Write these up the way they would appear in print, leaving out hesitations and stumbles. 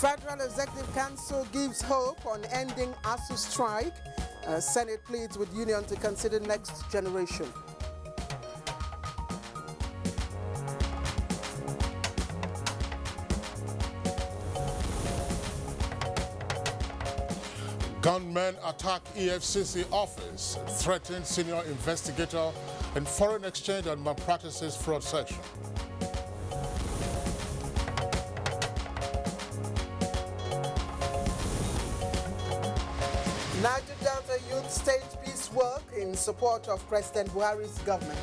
Federal Executive Council gives hope on ending ASU strike. Senate pleads with union to consider next generation. Gunmen attack EFCC office, threaten senior investigator in foreign exchange and malpractices fraud section. Niger Delta youth stage peace work in support of President Buhari's government.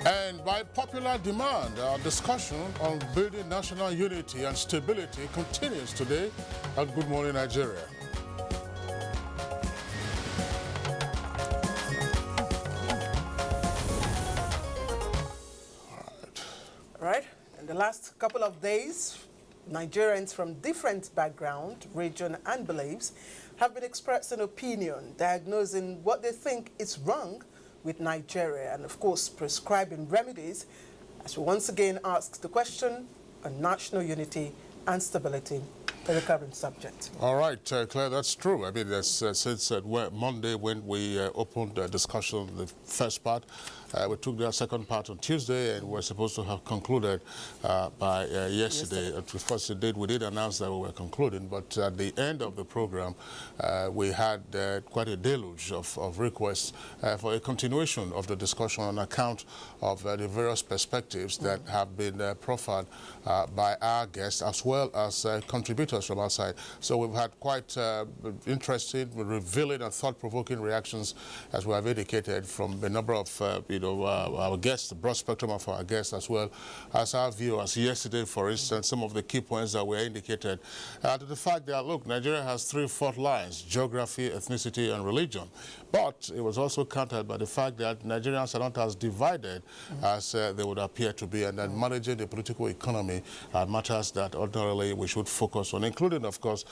And by popular demand, our discussion on building national unity and stability continues today at Good Morning Nigeria. Right. In the last couple of days, Nigerians from different background, region and beliefs have been expressing opinion, diagnosing what they think is wrong with Nigeria and, of course, prescribing remedies as we once again ask the question on national unity and stability, a recurrent subject. All right, Claire, that's true. I mean, since Monday when we opened the discussion, the first part, we took the second part on Tuesday, and we're supposed to have concluded by yesterday. Of course, we did announce that we were concluding, but at the end of the program, we had quite a deluge of requests for a continuation of the discussion on account of the various perspectives that have been proffered by our guests as well as contributors from outside. So we've had quite interesting, revealing and thought-provoking reactions, as we have indicated, from a number of our guests, the broad spectrum of our guests, as well as our viewers. Yesterday, for instance, some of the key points that were indicated to the fact that, look, Nigeria has 3 fault lines: geography, ethnicity, and religion. But it was also countered by the fact that Nigerians are not as divided as they would appear to be, and that managing the political economy matters that ordinarily we should focus on, including, of course,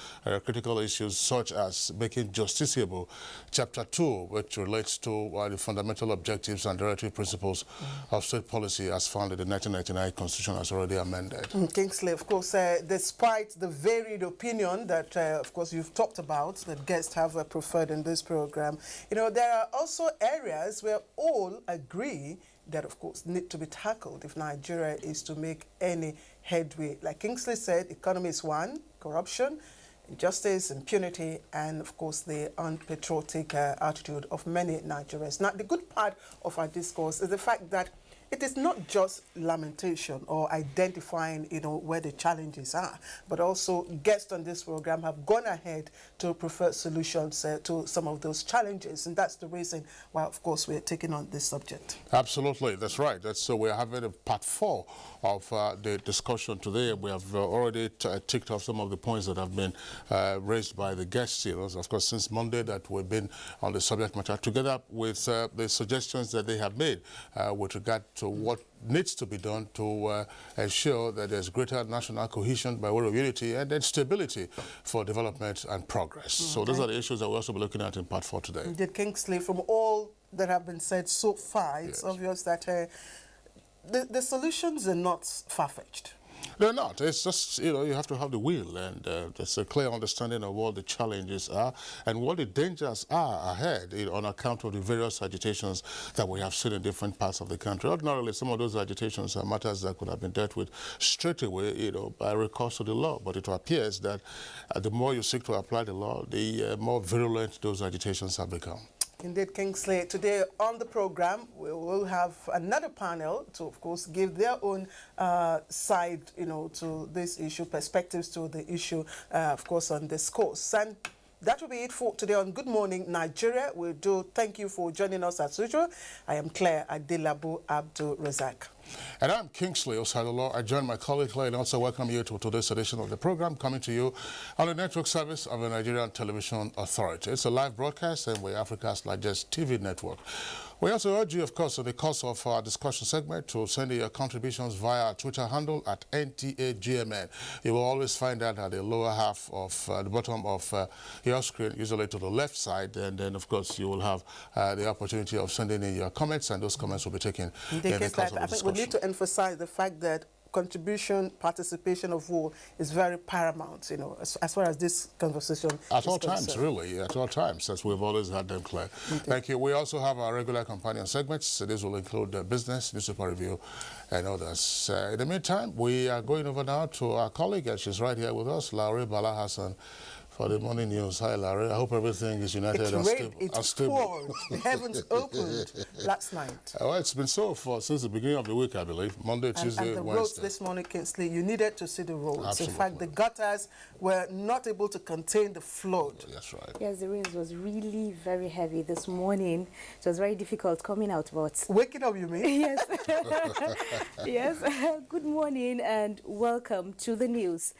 critical issues such as making justiciable Chapter 2, which relates to the fundamental objectives and directive principles of state policy as found in the 1999 Constitution as already amended. Kingsley, of course, despite the varied opinion that, of course, you've talked about, that guests have preferred in this program, there are also areas where all agree that, of course, need to be tackled if Nigeria is to make any headway. Like Kingsley said, economy is one, corruption, injustice, impunity, and, of course, the unpatriotic attitude of many Nigerians. Now, the good part of our discourse is the fact that it is not just lamentation or identifying, where the challenges are, but also guests on this program have gone ahead to prefer solutions to some of those challenges. And that's the reason why, of course, we're taking on this subject. Absolutely, that's right. So we're having a part 4 of the discussion today. We have already ticked off some of the points that have been raised by the guests. Of course, since Monday that we've been on the subject matter, together with the suggestions that they have made with regard to what needs to be done to ensure that there's greater national cohesion by way of unity and then stability for development and progress. So those are the issues that we'll also be looking at in part 4 today. Indeed, Kingsley, from all that have been said so far, it's obvious that the solutions are not far-fetched. They're not. It's just, you have to have the will, and there's a clear understanding of what the challenges are and what the dangers are ahead on account of the various agitations that we have seen in different parts of the country. Ordinarily, some of those agitations are matters that could have been dealt with straight away, by recourse to the law. But it appears that the more you seek to apply the law, the more virulent those agitations have become. Indeed, Kingsley. Today on the program, we will have another panel to, of course, give their own side, to this issue, perspectives to the issue, of course, on discourse. And that will be it for today on Good Morning Nigeria. We do thank you for joining us as usual. I am Claire Adelabu Abdul Razak. And I'm Kingsley Osadolo. I join my colleague Clay and also welcome you to today's edition of the program, coming to you on the network service of the Nigerian Television Authority. It's a live broadcast and we're Africa's largest TV network. We also urge you, of course, in the course of our discussion segment to send in your contributions via our Twitter handle at NTAGMN. You will always find that at the lower half of the bottom of your screen, usually to the left side, and then, of course, you will have the opportunity of sending in your comments, and those comments will be taken in the course of the discussion. I think we need to emphasize the fact that contribution, participation of all is very paramount, you know, as far as this conversation at all times, really, at all times, as we've always had them, Claire. Thank you. We also have our regular companion segments. So this will include business, newspaper review, and others. In the meantime, we are going over now to our colleague, and she's right here with us, Larry Bala Hassan, for the morning news. Hi, Larry. I hope everything is united and stable. The heavens opened last night. Well, it's been so since the beginning of the week, I believe. Monday, Tuesday, and the Wednesday. roads this morning, Kingsley, you needed to see the roads. Absolutely. In fact, the gutters were not able to contain the flood. That's right. Yes, the rains was really very heavy this morning. It was very difficult coming out, but... Waking up, you mean? Yes. Yes. Good morning and welcome to the news.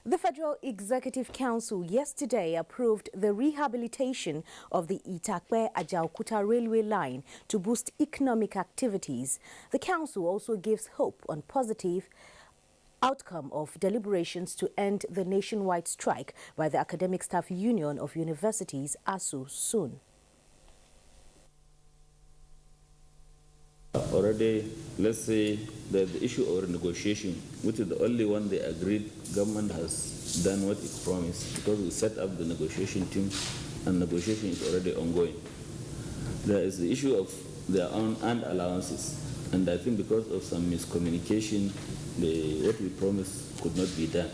The Federal Executive Council yesterday approved the rehabilitation of the Itakpe-Ajaokuta railway line to boost economic activities. The council also gives hope on positive outcome of deliberations to end the nationwide strike by the Academic Staff Union of Universities, ASU, soon. Already, let's say that the issue of negotiation, which is the only one they agreed, government has done what it promised because we set up the negotiation team and negotiation is already ongoing. There is the issue of their own earned allowances, and I think because of some miscommunication, what we promised could not be done.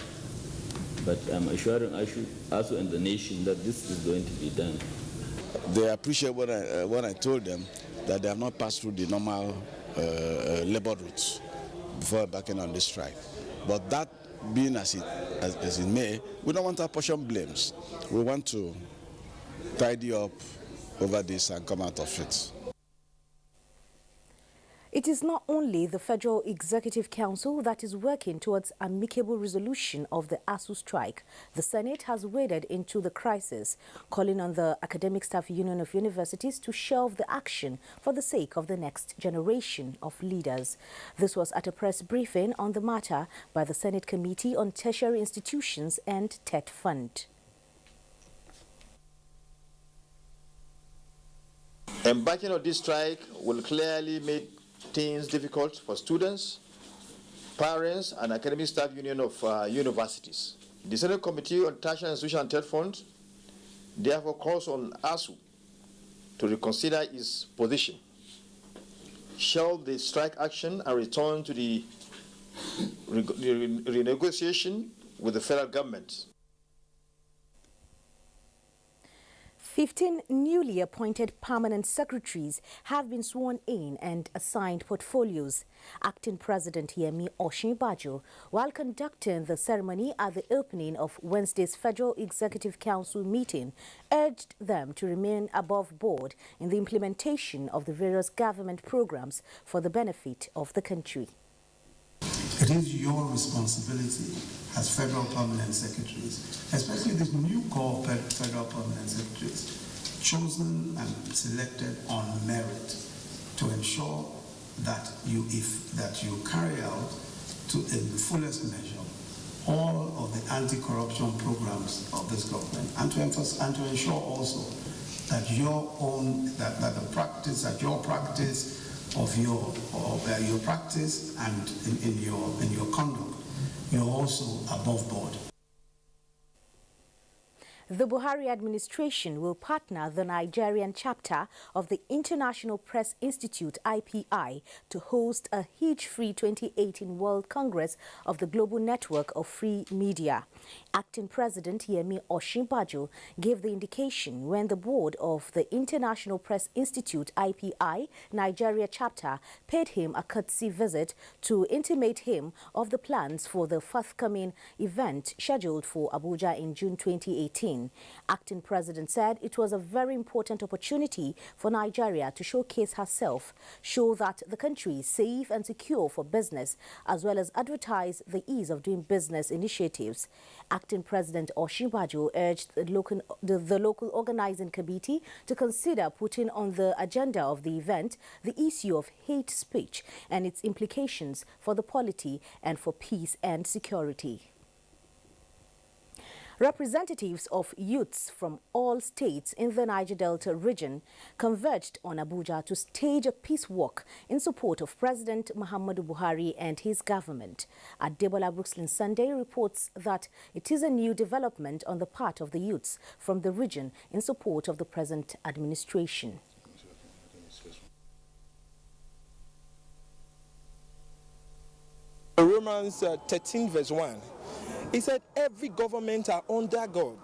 But I'm assuring ASU and the nation that this is going to be done. They appreciate what I told them, that they have not passed through the normal labor routes before embarking on this strike. But that being as it may, we don't want to apportion blames. We want to tidy up over this and come out of it. It is not only the Federal Executive Council that is working towards amicable resolution of the ASU strike. The Senate has waded into the crisis, calling on the Academic Staff Union of Universities to shelve the action for the sake of the next generation of leaders. This was at a press briefing on the matter by the Senate Committee on Tertiary Institutions and TET Fund. Embarking on this strike will clearly make things difficult for students, parents, and academic staff union of universities. The Senate Committee on Tertiary Institutions and TET Fund therefore calls on ASU to reconsider its position, shelve the strike action, and return to the renegotiation with the federal government. 15 newly appointed permanent secretaries have been sworn in and assigned portfolios. Acting President Yemi Osinbajo, while conducting the ceremony at the opening of Wednesday's Federal Executive Council meeting, urged them to remain above board in the implementation of the various government programs for the benefit of the country. It is your responsibility as federal permanent secretaries, especially this new core federal permanent secretaries, chosen and selected on merit, to ensure that you carry out in the fullest measure all of the anti-corruption programs of this government, and to ensure also that your practice and in your conduct, you're also above board. The Buhari administration will partner the Nigerian chapter of the International Press Institute, IPI, to host a Hitch-Free 2018 World Congress of the Global Network of Free Media. Acting President Yemi Osinbajo gave the indication when the board of the International Press Institute, IPI, Nigeria chapter paid him a courtesy visit to intimate him of the plans for the forthcoming event scheduled for Abuja in June 2018. 2019. Acting President said it was a very important opportunity for Nigeria to showcase herself, show that the country is safe and secure for business, as well as advertise the ease of doing business initiatives. Acting President Osinbajo urged the local organizing committee to consider putting on the agenda of the event the issue of hate speech and its implications for the polity and for peace and security. Representatives of youths from all states in the Niger Delta region converged on Abuja to stage a peace walk in support of President Muhammadu Buhari and his government. Adebola Brooklyn Sunday reports that it is a new development on the part of the youths from the region in support of the present administration. Romans 13 verse 1. He said, every government are under God.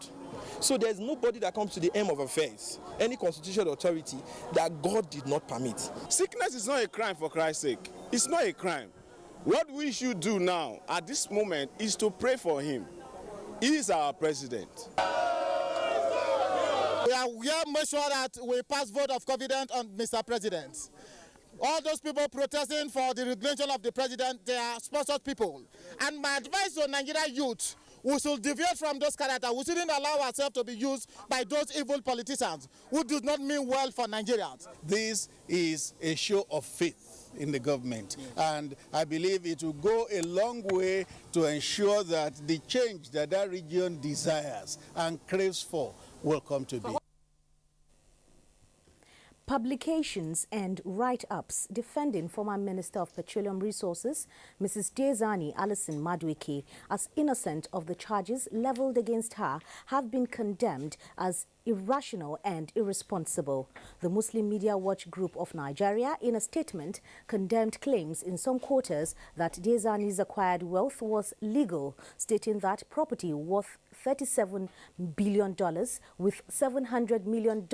So there's nobody that comes to the aim of affairs, any constitutional authority, that God did not permit. Sickness is not a crime, for Christ's sake. It's not a crime. What we should do now, at this moment, is to pray for him. He is our president. We are make sure that we pass vote of confidence on Mr. President. All those people protesting for the resignation of the president, they are sponsored people. And my advice to Nigerian youth, we should deviate from those characters. We shouldn't allow ourselves to be used by those evil politicians who do not mean well for Nigerians. This is a show of faith in the government, and I believe it will go a long way to ensure that the change that that region desires and craves for will come to be. Publications and write-ups defending former Minister of Petroleum Resources, Mrs. Diezani Alison Madueke, as innocent of the charges leveled against her have been condemned as irrational and irresponsible. The Muslim Media Watch Group of Nigeria, in a statement, condemned claims in some quarters that Diezani's acquired wealth was legal, stating that property worth $37 billion with $700 million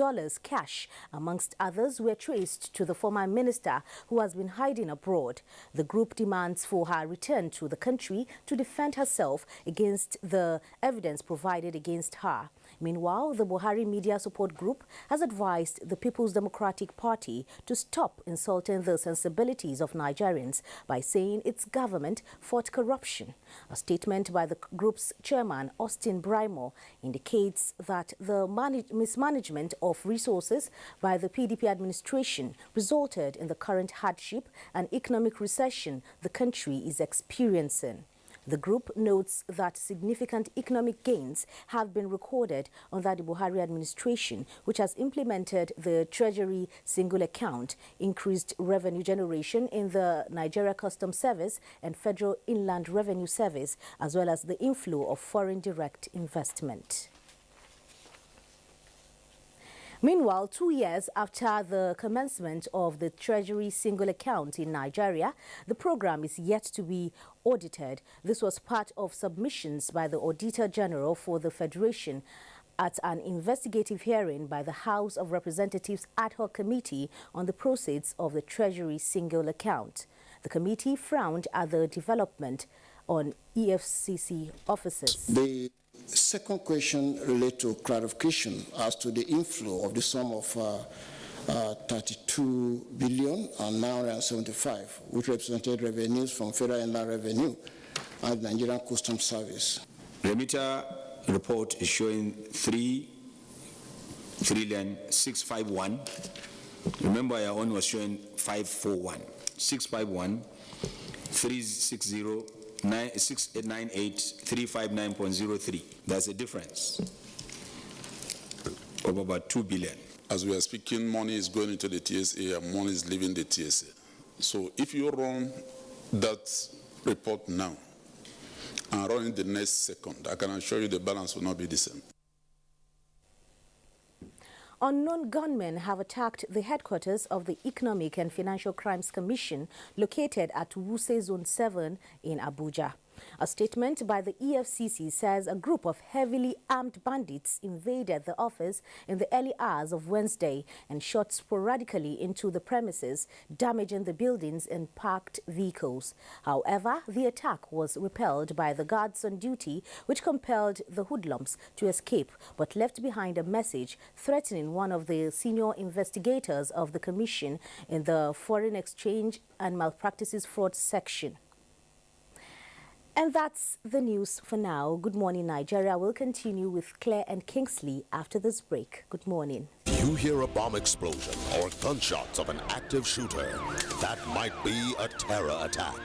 cash, amongst others, were traced to the former minister who has been hiding abroad. The group demands for her return to the country to defend herself against the evidence provided against her. Meanwhile, the Buhari Media Support Group has advised the People's Democratic Party to stop insulting the sensibilities of Nigerians by saying its government fought corruption. A statement by the group's chairman, Austin Brimo, indicates that the mismanagement of resources by the PDP administration resulted in the current hardship and economic recession the country is experiencing. The group notes that significant economic gains have been recorded under the Buhari administration, which has implemented the Treasury single account, increased revenue generation in the Nigeria Customs Service and Federal Inland Revenue Service, as well as the inflow of foreign direct investment. Meanwhile, 2 years after the commencement of the Treasury single account in Nigeria, the program is yet to be audited. This was part of submissions by the Auditor General for the Federation at an investigative hearing by the House of Representatives Ad Hoc Committee on the proceeds of the Treasury single account. The committee frowned at the development on EFCC officers. The second question relates to clarification as to the inflow of the sum of 32 billion and 975, which represented revenues from Federal Inland Revenue and the Nigerian Customs Service. Remitter report is showing 3,651. Remember, our own was showing 541. 651, 360. 6898,359.03. That's a difference of about 2 billion. As we are speaking, money is going into the TSA and money is leaving the TSA. So if you run that report now and run in the next second, I can assure you the balance will not be the same. Unknown gunmen have attacked the headquarters of the Economic and Financial Crimes Commission located at Wuse Zone 7 in Abuja. A statement by the EFCC says a group of heavily armed bandits invaded the office in the early hours of Wednesday and shot sporadically into the premises, damaging the buildings and parked vehicles. However, the attack was repelled by the guards on duty, which compelled the hoodlums to escape, but left behind a message threatening one of the senior investigators of the Commission in the Foreign Exchange and Malpractices Fraud section. And that's the news for now. Good morning, Nigeria. We'll continue with Claire and Kingsley after this break. Good morning. You hear a bomb explosion or gunshots of an active shooter. That might be a terror attack.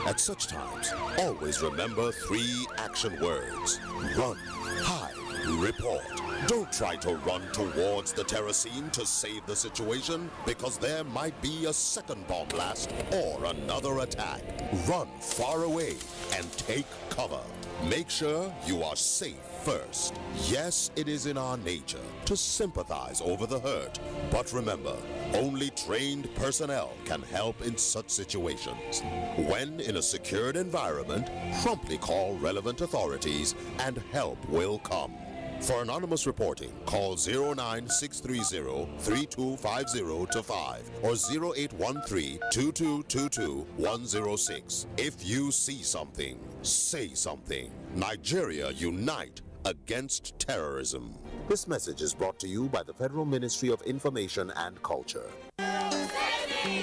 At such times, always remember 3 action words. Run, hide, report. Don't try to run towards the terror scene to save the situation, because there might be a second bomb blast or another attack. Run far away and take cover. Make sure you are safe first. Yes, it is in our nature to sympathize over the hurt, but remember, only trained personnel can help in such situations. When in a secured environment, promptly call relevant authorities and help will come. For anonymous reporting, call 09630-3250-5 or 0813-2222-106. If you see something, say something. Nigeria, unite against terrorism. This message is brought to you by the Federal Ministry of Information and Culture.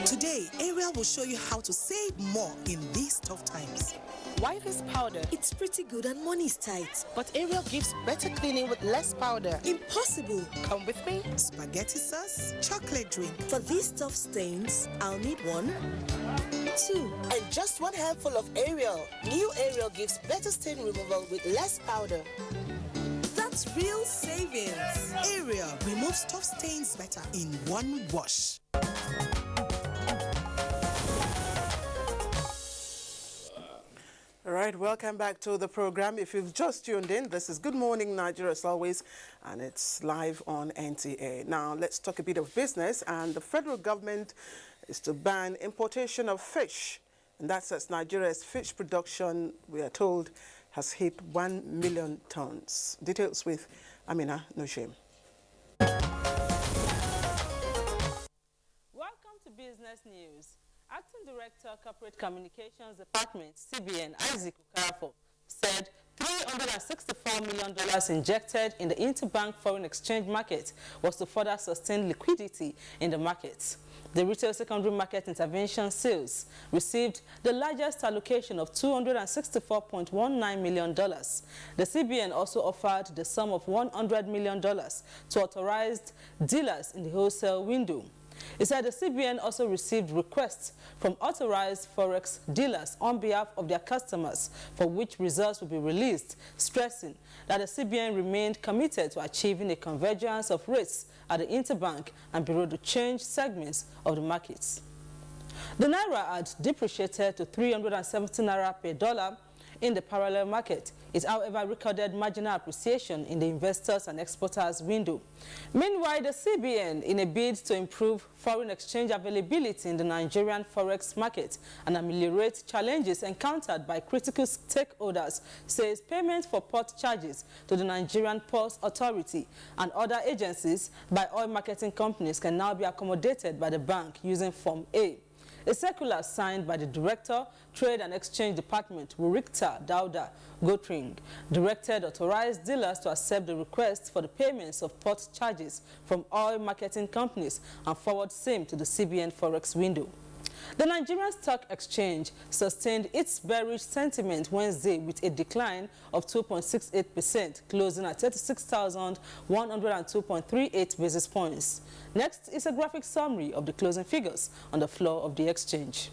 Today, Ariel will show you how to save more in these tough times. Wife's powder. It's pretty good and money's tight. But Ariel gives better cleaning with less powder. Impossible. Come with me. Spaghetti sauce, chocolate drink. For these tough stains, I'll need 1, 2. And just 1 handful of Ariel. New Ariel gives better stain removal with less powder. That's real savings. Ariel removes tough stains better in 1 wash. All right, welcome back to the program. If you've just tuned in, this is Good Morning Nigeria as always, and it's live on NTA. Now, let's talk a bit of business, and the federal government is to ban importation of fish, and that's as Nigeria's fish production, we are told, has hit 1 million tons. Details with Amina Noshim. Welcome to Business News. Acting Director, Corporate Communications Department, CBN, Isaac Okarafo, said $364 million injected in the interbank foreign exchange market was to further sustain liquidity in the market. The retail secondary market intervention sales received the largest allocation of $264.19 million. The CBN also offered the sum of $100 million to authorized dealers in the wholesale window. He said the CBN also received requests from authorized forex dealers on behalf of their customers, for which results will be released, stressing that the CBN remained committed to achieving a convergence of rates at the interbank and bureau de change segments of the markets. The Naira had depreciated to 370 Naira per dollar in the parallel market. It, however, recorded marginal appreciation in the investors and exporters window. Meanwhile, the CBN, in a bid to improve foreign exchange availability in the Nigerian forex market and ameliorate challenges encountered by critical stakeholders, says payment for port charges to the Nigerian Ports Authority and other agencies by oil marketing companies can now be accommodated by the bank using Form A. A circular signed by the Director, Trade and Exchange Department, Wurikta Dauda Gotring, directed authorized dealers to accept the request for the payments of port charges from oil marketing companies and forward same to the CBN Forex window. The Nigerian Stock Exchange sustained its bearish sentiment Wednesday with a decline of 2.68%, closing at 36,102.38 basis points. Next is a graphic summary of the closing figures on the floor of the exchange.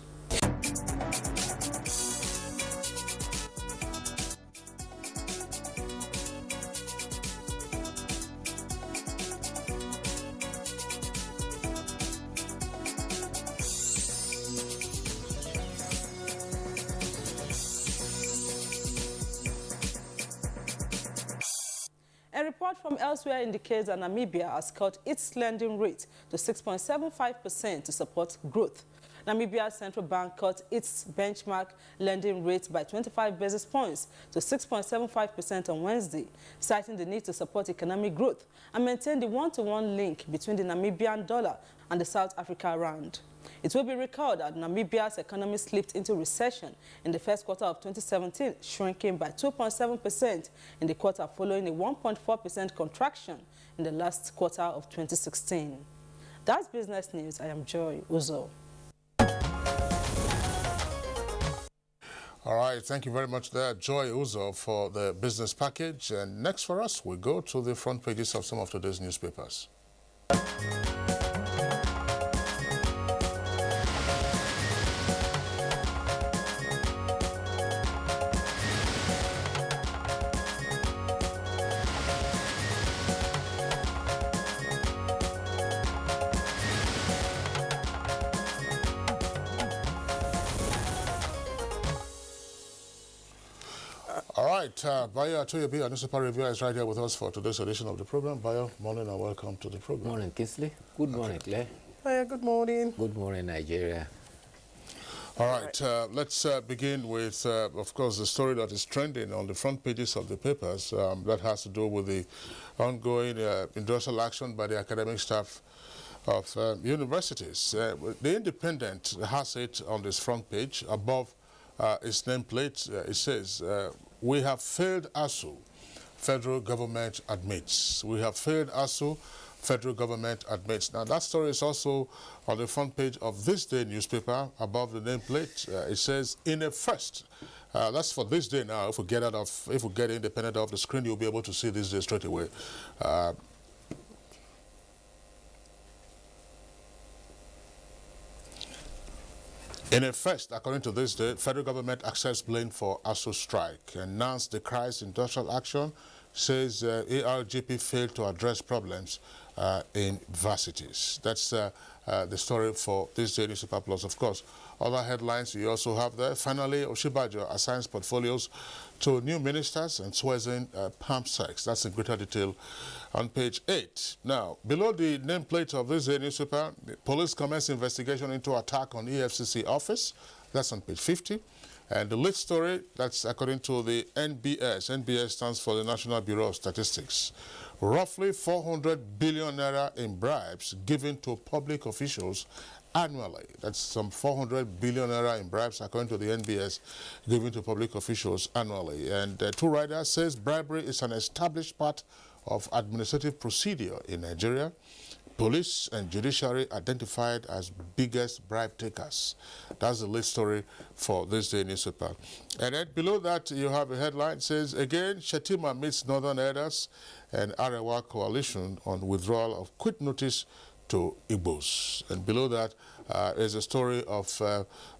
A report from elsewhere indicates that Namibia has cut its lending rate to 6.75% to support growth. Namibia's central bank cut its benchmark lending rate by 25 basis points to 6.75% on Wednesday, citing the need to support economic growth and maintain the one-to-one link between the Namibian dollar and the South Africa rand. It will be recalled that Namibia's economy slipped into recession in the first quarter of 2017, shrinking by 2.7% in the quarter following a 1.4% contraction in the last quarter of 2016. That's business news. I am Joy Uzo. All right, thank you very much there, Joy Uzo, for the business package. And next for us, we go to the front pages of some of today's newspapers. All right, Bayo Atoyobi, our newspaper reviewer, is right here with us for today's edition of the program. Bayo, morning and welcome to the program. Morning, Kingsley. Good morning, Claire. Bayo, good morning. Good morning, Nigeria. All right, let's begin with, of course, the story that is trending on the front pages of the papers that has to do with the ongoing industrial action by the academic staff of universities. The Independent has it on this front page above its nameplate. It says, we have failed ASU, federal government admits. We have failed ASU, federal government admits. Now that story is also on the front page of This Day newspaper above the nameplate. It says, in a first. That's for This Day now. If we get independent off the screen, you'll be able to see This Day straight away. In a first, according to This Day, federal government accepts blame for ASU strike, announced decries industrial action, says ARGP failed to address problems in varsities. That's the story for This Day newspaper plus. Of course, other headlines you also have there. Finally, Oshibajo assigns portfolios to new ministers and swears in pump sex. That's in greater detail on page 8. Now, below the nameplate of This Day newspaper, police commence investigation into attack on EFCC office. That's on page 50. And the lead story, that's according to the NBS. NBS stands for the National Bureau of Statistics. Roughly 400 billion naira in bribes given to public officials annually. That's some 400 billion naira in bribes, according to the NBS, given to public officials annually. And two writers says bribery is an established part of administrative procedure in Nigeria. Police and judiciary identified as biggest bribe takers. That's the lead story for This Day newspaper. And then below that, you have a headline that says, again, Shetima meets Northern Elders and Arewa coalition on withdrawal of quit notice to Igbos. And below that is a story of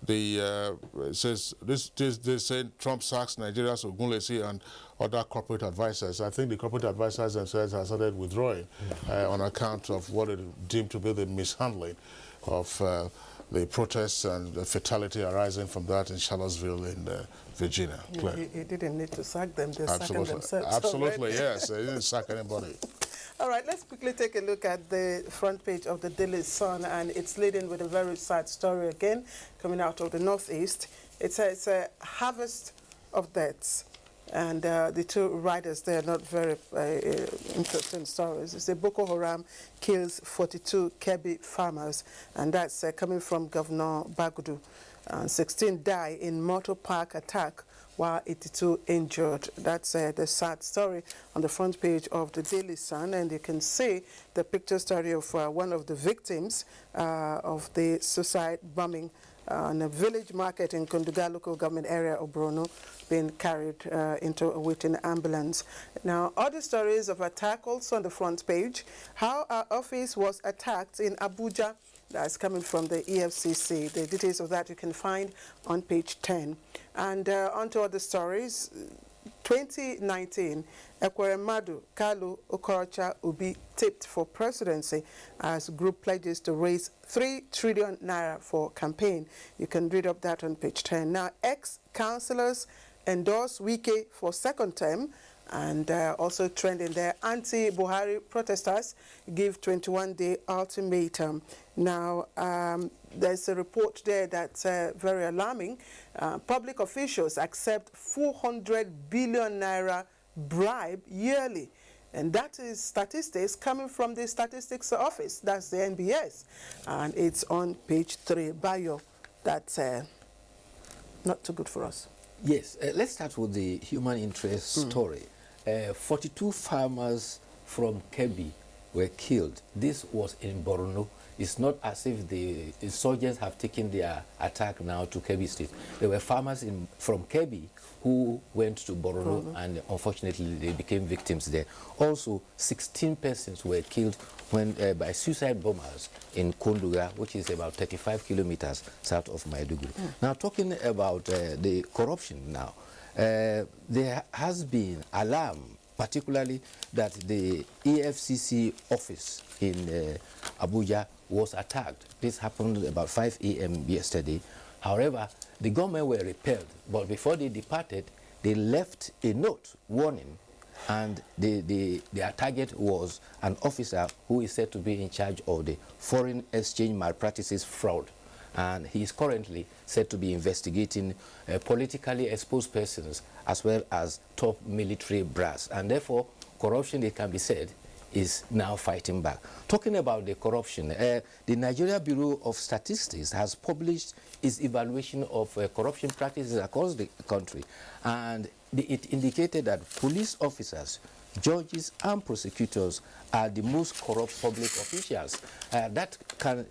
it says, they say Trump sacks Nigeria's Ogunlesi and other corporate advisors. I think the corporate advisors themselves have started withdrawing on account of what it deemed to be the mishandling of the protests and the fatality arising from that in Charlottesville in Virginia. He didn't need to sack them, they're sacking themselves. Absolutely, yes. They didn't sack anybody. All right, let's quickly take a look at the front page of the Daily Sun, and it's leading with a very sad story again, coming out of the Northeast. It says harvest of deaths. And the two writers, they are not very interesting stories. It's a Boko Haram kills 42 Kebbi farmers, and that's coming from Governor Bagudu. 16 die in motor park attack, while 82 injured. That's the sad story on the front page of the Daily Sun, and you can see the picture story of one of the victims of the suicide bombing on a village market in Kunduga local government area of Borno, being carried into a waiting ambulance. Now, other stories of attack also on the front page. How our office was attacked in Abuja. That's coming from the EFCC. The details of that you can find on page 10. And on to other stories. 2019, Ekweremadu, Kalu, Okorocha Ubi tipped for presidency as group pledges to raise 3 trillion naira for campaign. You can read up that on page 10. Now, ex-councillors endorse Wike for second term And also trending there, anti-Buhari protesters give 21-day ultimatum. Now, there's a report there that's very alarming. Public officials accept 400 billion naira bribe yearly. And that is statistics coming from the Statistics Office, that's the NBS. And it's on page 3. Bayo, that's not too good for us. Yes, let's start with the human interest story. 42 farmers from Kebbi were killed. This was in Borno. It's not as if the insurgents have taken their attack now to Kebbi State. There were farmers from Kebbi who went to Borno, and unfortunately they became victims there. Also, 16 persons were killed when by suicide bombers in Konduga, which is about 35 kilometers south of Maiduguri. Now, talking about the corruption now, there has been alarm, particularly that the EFCC office in Abuja was attacked. This happened about 5 a.m. yesterday. However, the government were repelled, but before they departed, they left a note warning, and their target was an officer who is said to be in charge of the foreign exchange malpractices fraud. And he is currently said to be investigating politically exposed persons as well as top military brass. And therefore, corruption, it can be said, is now fighting back. Talking about the corruption, the Nigeria Bureau of Statistics has published its evaluation of corruption practices across the country. And it indicated that police officers, judges and prosecutors are the most corrupt public officials. That can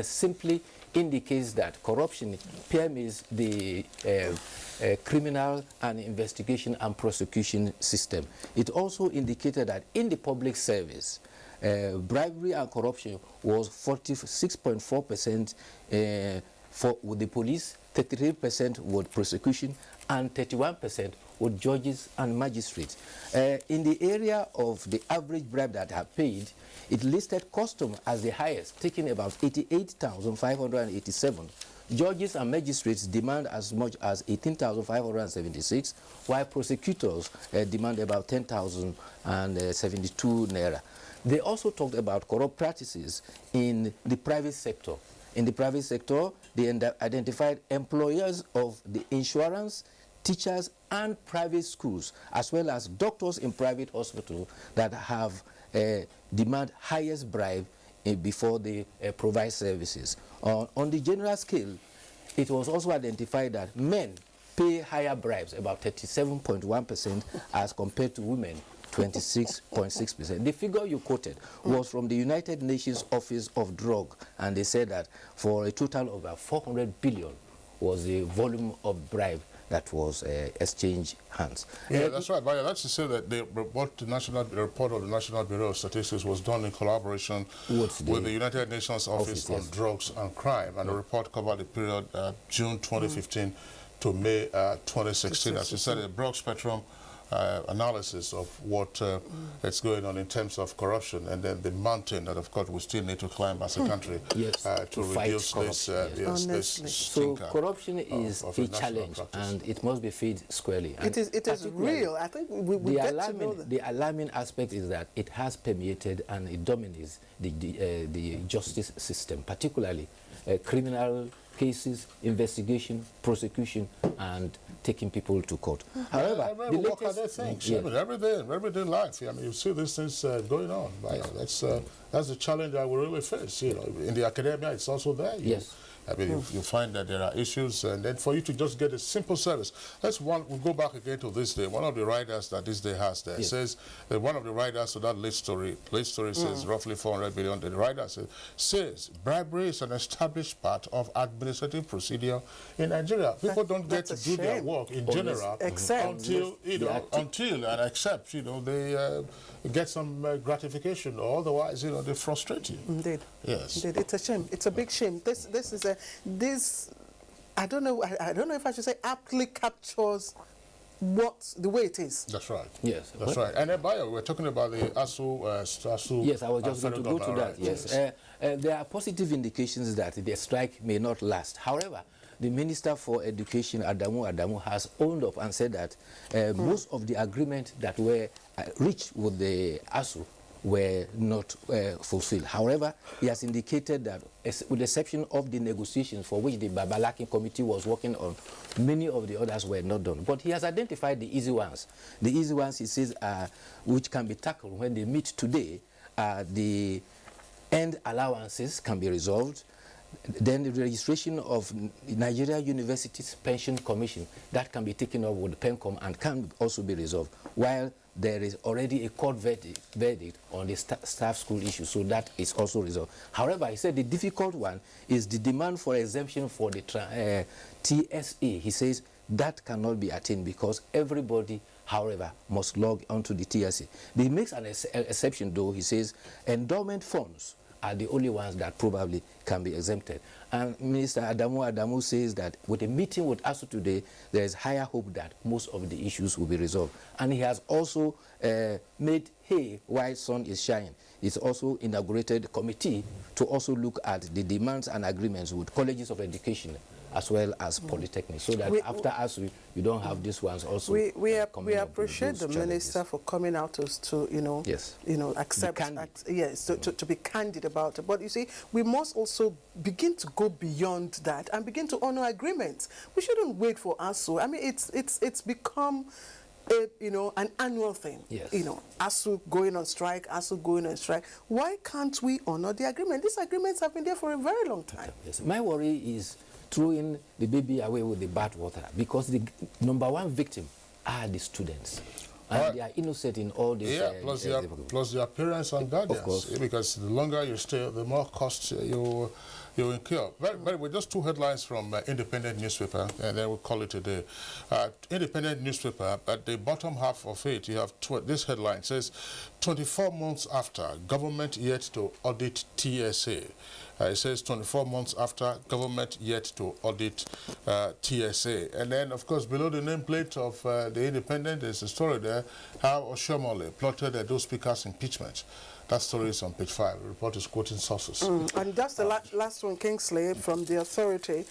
simply indicates that corruption permeates the criminal and investigation and prosecution system. It also indicated that in the public service, bribery and corruption was 46.4% with the police, 33% with prosecution, and 31% with judges and magistrates. In the area of the average bribe that are paid, it listed custom as the highest, taking about 88,587. Judges and magistrates demand as much as 18,576, while prosecutors demand about 10,072 naira. They also talked about corrupt practices in the private sector. In the private sector, they identified employers of the insurance, teachers, and private schools, as well as doctors in private hospitals that have demand highest bribe before they provide services. On the general scale, it was also identified that men pay higher bribes, about 37.1%, as compared to women, 26.6%. The figure you quoted was from the United Nations Office of Drug, and they said that for a total of about 400 billion was the volume of bribe that was exchanged hands. Yeah, that's right. But that's to say that the report of the National Bureau of Statistics was done in collaboration with the United Nations Office on Drugs and Crime, and the report covered the period June 2015 to May 2016. As you said, a broad spectrum analysis of what is going on in terms of corruption, and then the mountain that, of course, we still need to climb as a country to reduce this So corruption is a challenge, and it must be fed squarely. It is real. I think we get to know that. The alarming aspect is that it has permeated and it dominates the justice system, particularly criminal cases, investigation, prosecution, and taking people to court. However, the latest things, everyday life. I mean, you see these things going on. That's the challenge that we really face. You know, in the academia, it's also there. I mean, you find that there are issues, and then for you to just get a simple service. We'll go back again to this day. One of the riders that this day has there says that one of the riders to that late story says roughly 400 billion. The rider says bribery is an established part of administrative procedure in Nigeria. People don't get to do their work in general until they get some gratification, or otherwise, they frustrate you. Indeed. Yes. Indeed. It's a shame. It's a big shame. This is I don't know if I should say aptly captures the way it is. That's right. Yes. That's right. And Bayo, we're talking about the ASU. Yes, I was just going to go to that. Yes. There are positive indications that the strike may not last. However, the Minister for Education, Adamu, has owned up and said that most of the agreements that were reached with the ASU were not fulfilled. However, he has indicated that, with the exception of the negotiations for which the Babalakin Committee was working on, many of the others were not done. But he has identified the easy ones. The easy ones, he says, which can be tackled when they meet today. The end allowances can be resolved. Then the registration of Nigeria University's Pension Commission, that can be taken up with PENCOM and can also be resolved, while there is already a court verdict on the staff school issue, so that is also resolved. However, he said the difficult one is the demand for exemption for the TSA. He says that cannot be attained because everybody, however, must log onto the TSA. He makes an exception, though. He says endowment funds are the only ones that probably can be exempted. And Minister Adamu says that with a meeting with ASU today, there is higher hope that most of the issues will be resolved. And he has also made hay while sun is shining. He's also inaugurated a committee to also look at the demands and agreements with colleges of education as well as polytechnics, so that after ASU, you don't have these ones also. We appreciate the minister for coming out to accept, to be candid about it. But you see, we must also begin to go beyond that and begin to honor agreements. We shouldn't wait for ASU. I mean, it's become an annual thing. Yes. ASU going on strike, ASU going on strike. Why can't we honor the agreement? These agreements have been there for a very long time. Yes. My worry is throwing the baby away with the bathwater, because the number one victim are the students. And they are innocent in all this. Yeah, plus their parents and guardians. Of course. Because the longer you stay, the more costs you incur. Well, just two headlines from Independent newspaper, and then we'll call it a day. Independent newspaper, at the bottom half of it, you have this headline says, 24 months after, government yet to audit TSA. It says 24 months after, government yet to audit TSA. And then, of course, below the nameplate of the Independent, there's a story there, how Oshomole plotted those speakers' impeachment. That story is on page 5. The report is quoting sources. And that's the last one, Kingsley, from the authority.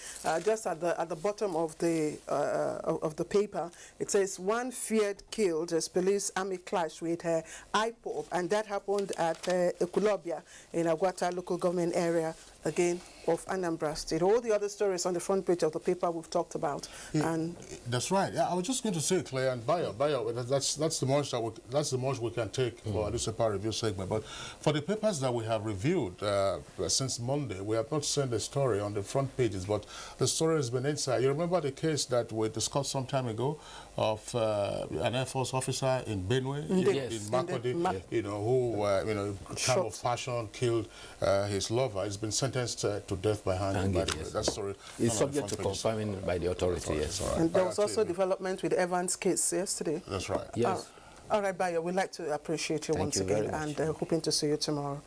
Just at the bottom of the paper, it says one feared killed as police army clash with IPOB, and that happened at Ekulobia in Agwata local government area, again, of Anambra State. All the other stories on the front page of the paper we've talked about. Yeah, and that's right. Yeah, I was just going to say, Claire and Bayo, that's the most we can take for this separate review segment. But for the papers that we have reviewed since Monday, we have not seen the story on the front pages, but the story has been inside. You remember the case that we discussed some time ago of an Air Force officer in Benue, in Makurdi, who, crime of passion, killed his lover. He's been sentenced to death by hanging. That story is subject to confirming by the authority. Yes. And there was also development with Evans' case yesterday. That's right. Yes. All right, Bayo, we'd like to appreciate you once again, and hoping to see you tomorrow.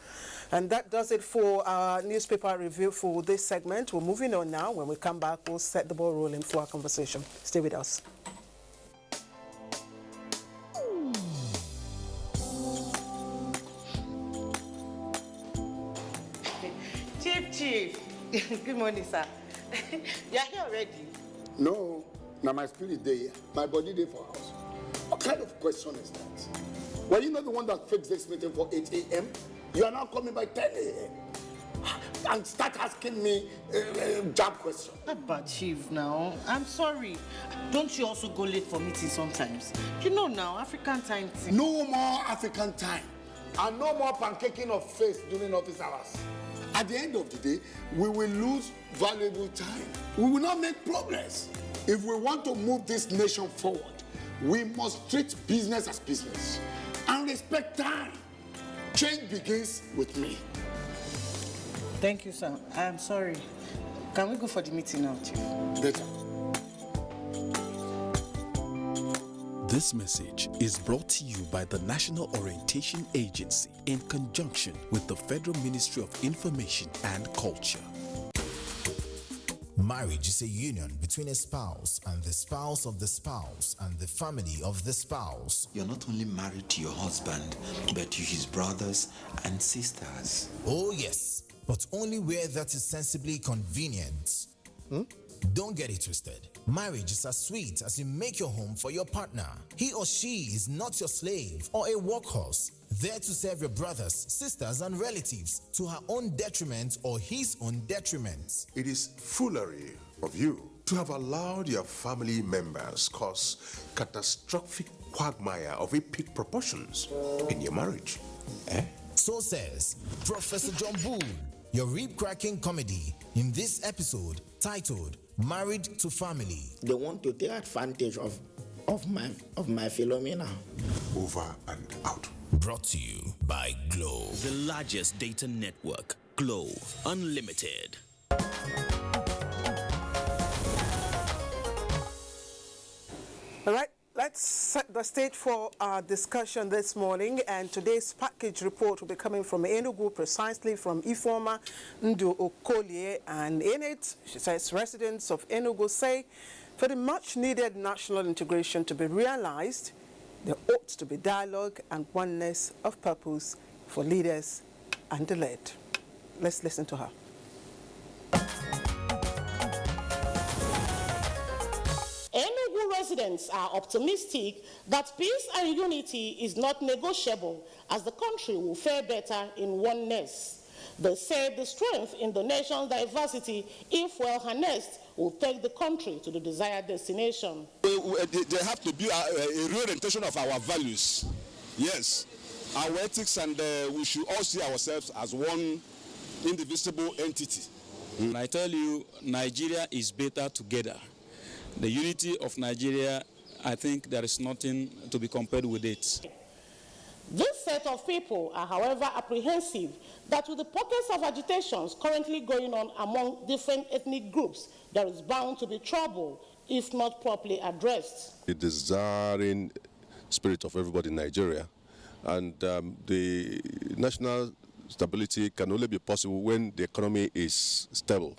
And that does it for our newspaper review for this segment. We're moving on now. When we come back, we'll set the ball rolling for our conversation. Stay with us. Chief. Good morning, sir. You're here already? No. Now my spirit there. My body there for house. What kind of question is that? Were you not the one that fixed this meeting for 8 a.m.? You are now coming by 10 a.m. and start asking me job questions. But Chief, now, I'm sorry. Don't you also go late for meetings sometimes? You know now, African time. No more African time. And no more pancaking of face during office hours. At the end of the day, we will lose valuable time. We will not make progress. If we want to move this nation forward, we must treat business as business and respect time. Change begins with me. Thank you, sir. I'm sorry. Can we go for the meeting now, Chief? Better. This message is brought to you by the National Orientation Agency in conjunction with the Federal Ministry of Information and Culture. Marriage is a union between a spouse and the spouse of the spouse and the family of the spouse. You're not only married to your husband, but to his brothers and sisters. Oh yes, but only where that is sensibly convenient. Don't get it twisted. Marriage is as sweet as you make your home for your partner. He or she is not your slave or a workhorse, there to serve your brothers, sisters, and relatives to her own detriment or his own detriment. It is foolery of you to have allowed your family members cause catastrophic quagmire of epic proportions in your marriage. So says Professor John Bull, your rib-cracking comedy in this episode titled Married to Family. They want to take advantage of my Philomena. Over and out. Brought to you by Glow. The largest data network, Glow Unlimited. All right, let's set the stage for our discussion this morning. And today's package report will be coming from Enugu, precisely from Ifeoma Ndu Okolie. And in it, she says residents of Enugu say for the much-needed national integration to be realized, there ought to be dialogue and oneness of purpose for leaders and the led. Let's listen to her. Enugu residents are optimistic that peace and unity is not negotiable, as the country will fare better in oneness. They say the strength in the nation's diversity, if well harnessed, will take the country to the desired destination. They have to be a reorientation of our values. Yes, our ethics, and we should all see ourselves as one indivisible entity. I tell you, Nigeria is better together. The unity of Nigeria, I think there is nothing to be compared with it. This set of people are, however, apprehensive that with the pockets of agitations currently going on among different ethnic groups, there is bound to be trouble if not properly addressed. The desiring spirit of everybody in Nigeria, and the national stability can only be possible when the economy is stable.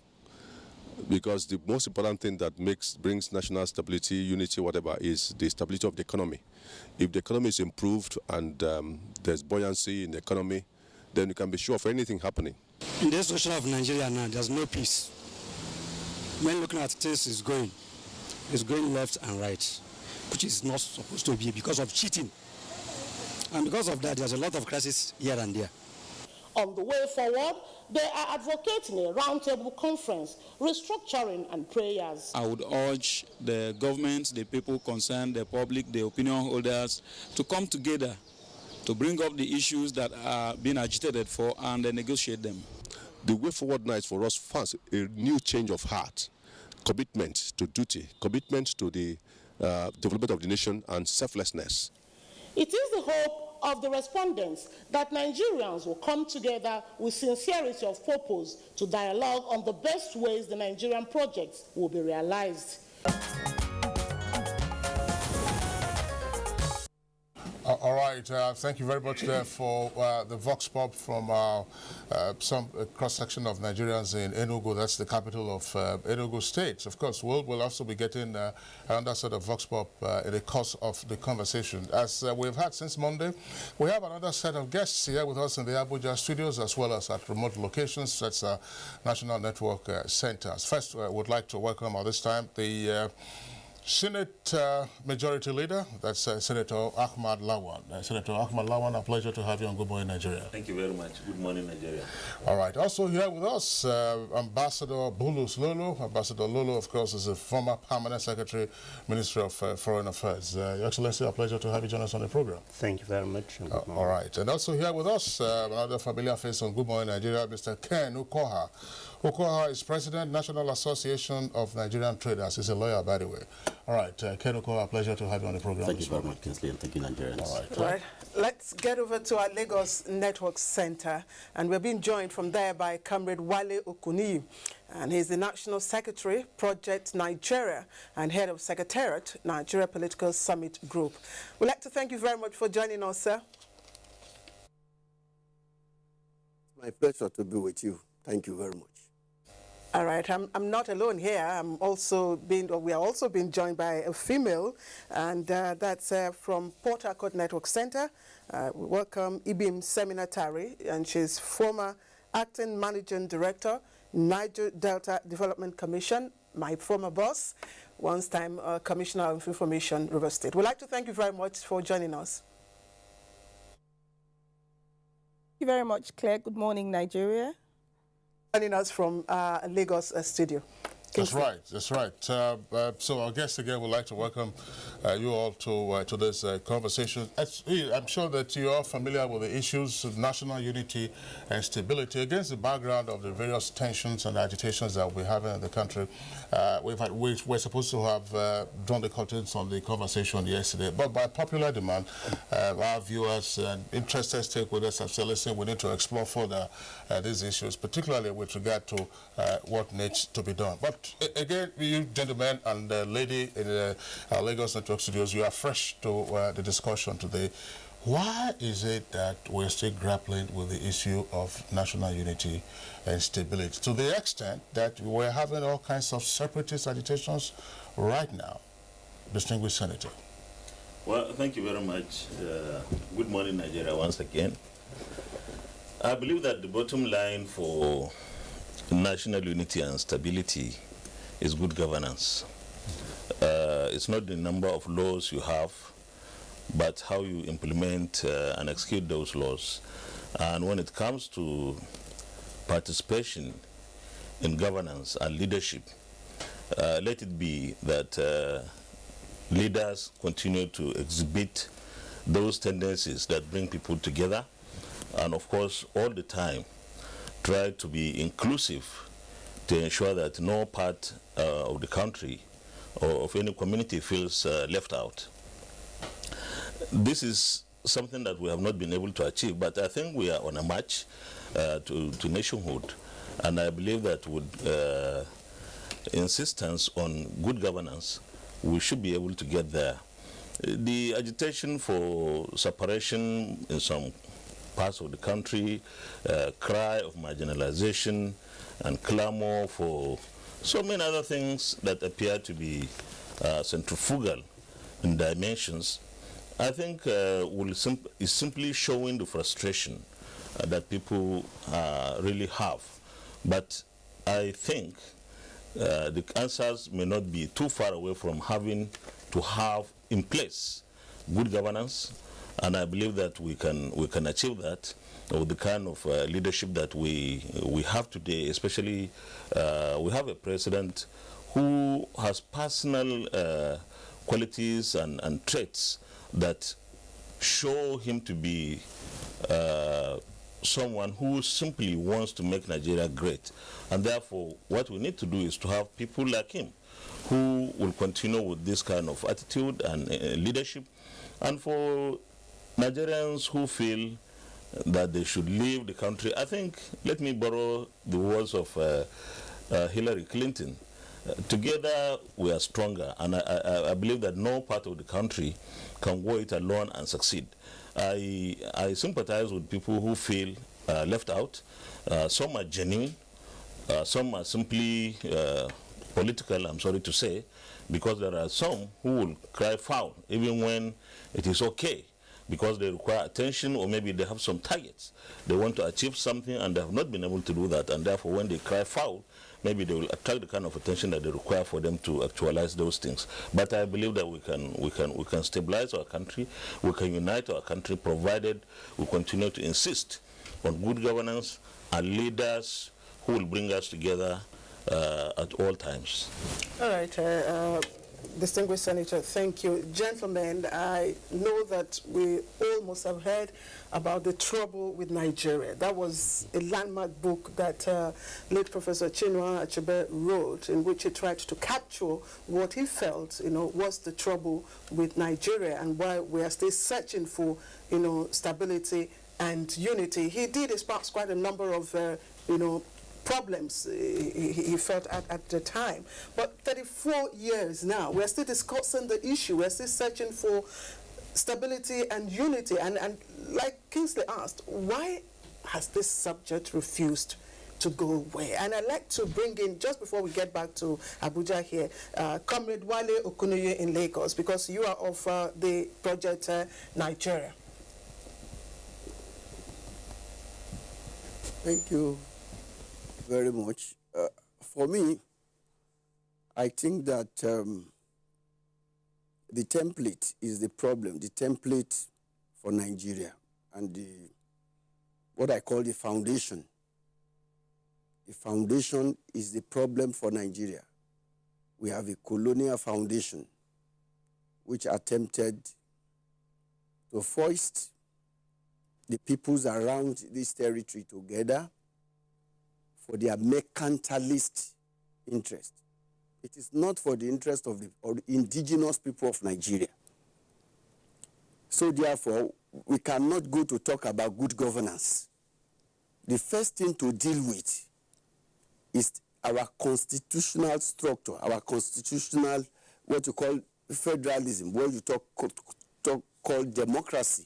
Because the most important thing that brings national stability, unity, whatever, is the stability of the economy. If the economy is improved and there's buoyancy in the economy, then you can be sure of anything happening. In this situation of Nigeria now, there's no peace. When looking at things, it's going left and right, which is not supposed to be because of cheating. And because of that, there's a lot of crisis here and there. On the way forward, they are advocating a roundtable conference, restructuring and prayers. I would urge the government, the people concerned, the public, the opinion holders to come together to bring up the issues that are being agitated for and negotiate them. The way forward now is for us first a new change of heart, commitment to duty, commitment to the development of the nation, and selflessness. It is the hope of the respondents that Nigerians will come together with sincerity of purpose to dialogue on the best ways the Nigerian projects will be realized. All right, thank you very much there for the Vox Pop from some cross-section of Nigerians in Enugu. That's the capital of Enugu State. Of course, we'll also be getting another sort of Vox Pop in the course of the conversation. As we've had since Monday, we have another set of guests here with us in the Abuja studios, as well as at remote locations. That's National Network Centers. First, I would like to welcome at this time the Senate Majority Leader, that's Senator Ahmad Lawan. Senator Ahmad Lawan, a pleasure to have you on Good Morning Nigeria. Thank you very much. Good morning, Nigeria. All right. Also here with us, Ambassador Bulus Lolo. Ambassador Lolo, of course, is a former Permanent Secretary, Ministry of Foreign Affairs. Your Excellency, a pleasure to have you join us on the program. Thank you very much. All right. And also here with us, another familiar face on Good Morning Nigeria, Mr. Ken Ukoha. Ukoha is President, National Association of Nigerian Traders. He's a lawyer, by the way. All right, Ken Ukoha, a pleasure to have you on the program. Thank you very much, Kinsley, and thank you, Nigerians. All right. Let's get over to our Lagos Network Center, and we're being joined from there by Comrade Wale Okuni, and he's the National Secretary, Project Nigeria, and Head of Secretariat, Nigeria Political Summit Group. We'd like to thank you very much for joining us, sir. It's my pleasure to be with you. Thank you very much. All right, I'm not alone here. We are also being joined by a female, and that's from Port Harcourt Network Center. Welcome Ibim Seminatari, and she's former Acting Managing Director, Niger Delta Development Commission, my former boss, once-time Commissioner of Information, River State. We'd like to thank you very much for joining us. Thank you very much, Claire. Good morning, Nigeria. Joining us from Lagos studio. That's right. That's right. So our guest again would like to welcome you all to this conversation. I'm sure that you are familiar with the issues of national unity and stability against the background of the various tensions and agitations that we have in the country. We're supposed to have drawn the curtains on the conversation yesterday, but by popular demand, our viewers and interested stakeholders have said, listen, we need to explore further these issues, particularly with regard to what needs to be done. But again, you gentlemen and lady in Lagos Network Studios, you are fresh to the discussion today. Why is it that we're still grappling with the issue of national unity and stability to the extent that we're having all kinds of separatist agitations right now? Distinguished Senator. Well, thank you very much. Good morning, Nigeria, once again. I believe that the bottom line for national unity and stability is good governance. It's not the number of laws you have, but how you implement and execute those laws. And when it comes to participation in governance and leadership, let it be that leaders continue to exhibit those tendencies that bring people together, and of course, all the time, try to be inclusive to ensure that no part of the country or of any community feels left out. This is something that we have not been able to achieve, but I think we are on a march to nationhood, and I believe that with insistence on good governance, we should be able to get there. The agitation for separation in some parts of the country, cry of marginalization, and clamor for so many other things that appear to be centrifugal in dimensions, I think is simply showing the frustration that people really have. But I think the answers may not be too far away from having to have in place good governance, and I believe that we can achieve that with the kind of leadership that we have today. Especially, we have a president who has personal qualities and traits that show him to be someone who simply wants to make Nigeria great. And therefore, what we need to do is to have people like him who will continue with this kind of attitude and leadership. And for Nigerians who feel that they should leave the country, I think, let me borrow the words of Hillary Clinton. Together we are stronger, and I believe that no part of the country can go it alone and succeed. I sympathize with people who feel left out. Some are genuine, some are simply political, I'm sorry to say, because there are some who will cry foul even when it is okay, because they require attention, or maybe they have some targets. They want to achieve something and they have not been able to do that, and therefore when they cry foul, maybe they will attract the kind of attention that they require for them to actualize those things. But I believe that we can stabilize our country, we can unite our country, provided we continue to insist on good governance and leaders who will bring us together at all times. All right. Distinguished Senator, thank you. Gentlemen, I know that we all must have heard about the trouble with Nigeria. That was a landmark book that late Professor Chinua Achebe wrote, in which he tried to capture what he felt, was the trouble with Nigeria and why we are still searching for, stability and unity. He did espouse quite a number of, problems he felt at the time. But 34 years now, we're still discussing the issue. We're still searching for stability and unity. And like Kingsley asked, why has this subject refused to go away? And I'd like to bring in, just before we get back to Abuja here, Comrade Wale Okunoye in Lagos, because you are of the project Nigeria. Thank you very much. For me, I think that the template is the problem, the template for Nigeria, and what I call the foundation. The foundation is the problem for Nigeria. We have a colonial foundation which attempted to foist the peoples around this territory together for their mercantilist interest. It is not for the interest of the indigenous people of Nigeria. So therefore, we cannot go to talk about good governance. The first thing to deal with is our constitutional structure, our constitutional, what you call federalism, what you call democracy.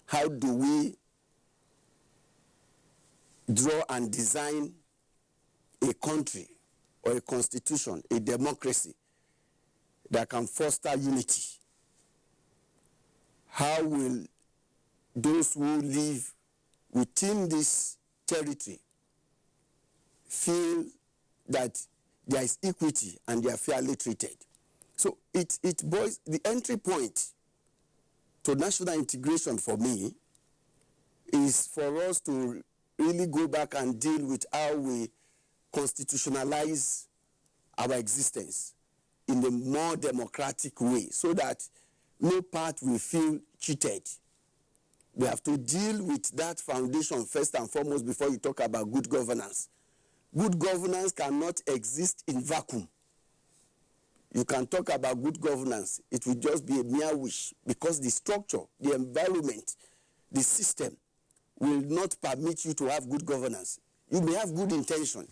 How do we draw and design a country or a constitution, a democracy that can foster unity? How will those who live within this territory feel that there is equity and they are fairly treated? So it boils, the entry point to national integration for me is for us to really go back and deal with how we constitutionalize our existence in a more democratic way so that no part will feel cheated. We have to deal with that foundation first and foremost before you talk about good governance. Good governance cannot exist in vacuum. You can talk about good governance, it will just be a mere wish because the structure, the environment, the system will not permit you to have good governance. You may have good intention,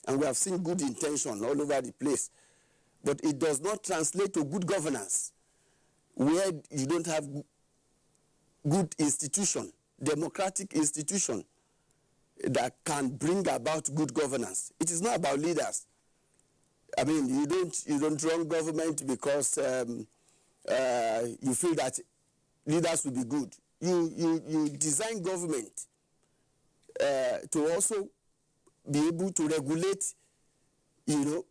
and we have seen good intention all over the place, but it does not translate to good governance where you don't have good institution, democratic institution that can bring about good governance. It is not about leaders. I mean, you don't run government because you feel that leaders will be good. You design government to also be able to regulate,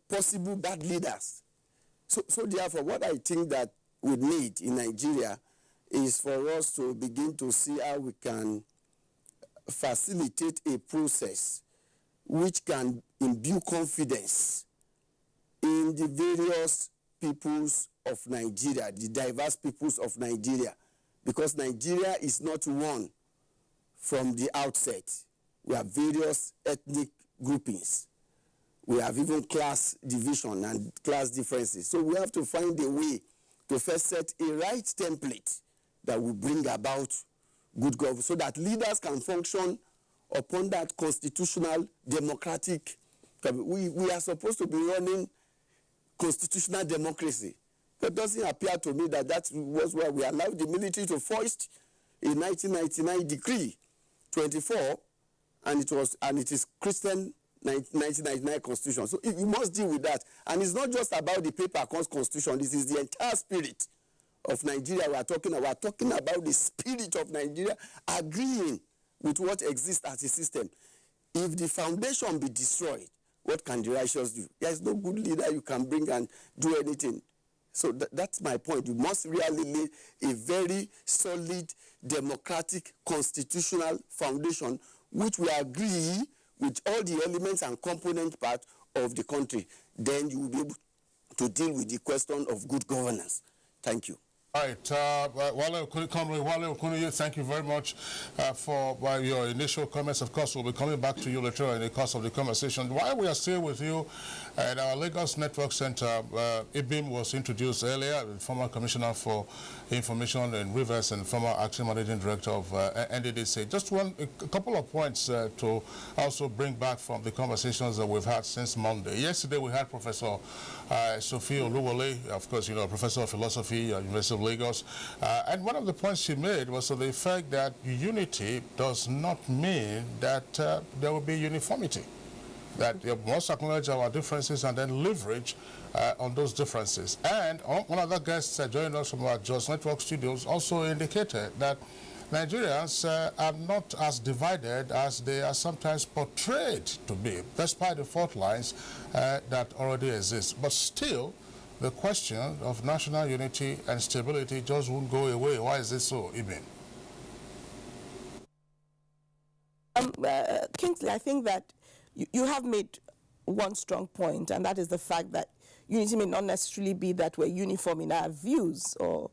possible bad leaders. So therefore, what I think that we need in Nigeria is for us to begin to see how we can facilitate a process which can imbue confidence in the various peoples of Nigeria, the diverse peoples of Nigeria, because Nigeria is not one from the outset. We have various ethnic groupings. We have even class division and class differences. So we have to find a way to first set a right template that will bring about good governance so that leaders can function upon that constitutional democratic. We are supposed to be running constitutional democracy. It doesn't appear to me that that was why we allowed the military to foist a 1999 decree 24, and it is Christian 1999 constitution. So you must deal with that. And it's not just about the paper constitution. This is the entire spirit of Nigeria we are talking about. We are talking about the spirit of Nigeria agreeing with what exists as a system. If the foundation be destroyed, what can the righteous do? There is no good leader you can bring and do anything. So that's my point. You must really lay a very solid, democratic, constitutional foundation which we agree with all the elements and component part of the country. Then you will be able to deal with the question of good governance. Thank you. All right, Wale Okunuyi, thank you very much for your initial comments. Of course, we'll be coming back to you later in the course of the conversation. While we are still with you at our Lagos Network Center, IBIM was introduced earlier, the former Commissioner for Information and Rivers and former Acting Managing Director of NDDC. Just a couple of points to also bring back from the conversations that we've had since Monday. Yesterday, we had Professor Sophie Oluwole, of course, Professor of Philosophy at University of Lagos. And one of the points she made was to the effect that unity does not mean that there will be uniformity. That we must acknowledge our differences and then leverage on those differences. And one of the guests joined us from our Jos Network studios also indicated that Nigerians are not as divided as they are sometimes portrayed to be, despite the fault lines that already exist. But still, the question of national unity and stability just won't go away. Why is it so, Ibn? Kingsley, I think that you have made one strong point, and that is the fact that unity may not necessarily be that we're uniform in our views or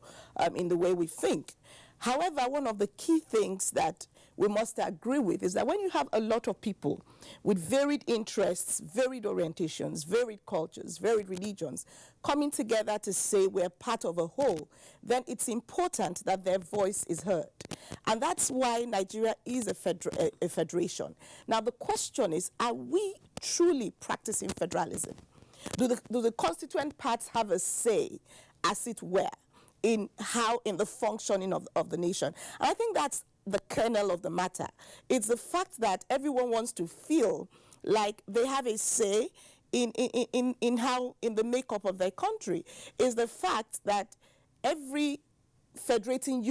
in the way we think. However, one of the key things that we must agree with is that when you have a lot of people with varied interests, varied orientations, varied cultures, varied religions, coming together to say we're part of a whole, then it's important that their voice is heard. And that's why Nigeria is a federation. Now, the question is, are we truly practicing federalism? Do the constituent parts have a say, as it were, in the functioning of the nation? And I think that's the kernel of the matter. It's the fact that everyone wants to feel like they have a say in the makeup of their country. Is the fact that every federating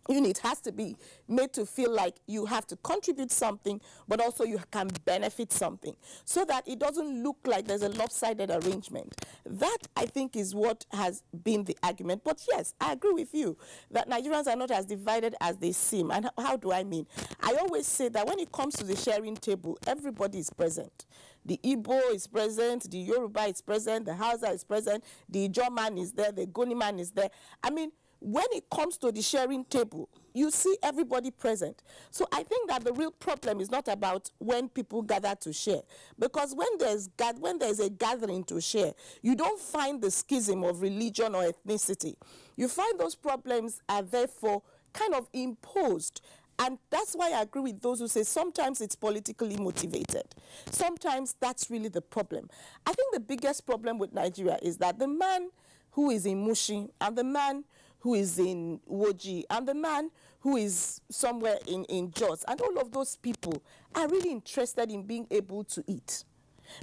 unit has to be made to feel like you have to contribute something, but also you can benefit something, so that it doesn't look like there's a lopsided arrangement. That, I think, is what has been the argument. But yes, I agree with you that Nigerians are not as divided as they seem. And how do I mean? I always say that when it comes to the sharing table, everybody is present. The Igbo is present, the Yoruba is present, the Hausa is present, the Ijaw man is there, the Goni man is there. I mean, when it comes to the sharing table, you see everybody present. So I think that the real problem is not about when people gather to share, because when there's a gathering to share, you don't find the schism of religion or ethnicity. You find those problems are therefore kind of imposed. And that's why I agree with those who say sometimes it's politically motivated. Sometimes that's really the problem. I think the biggest problem with Nigeria is that the man who is in Mushi and the man who is in Woji and the man who is somewhere in Jos, and all of those people are really interested in being able to eat.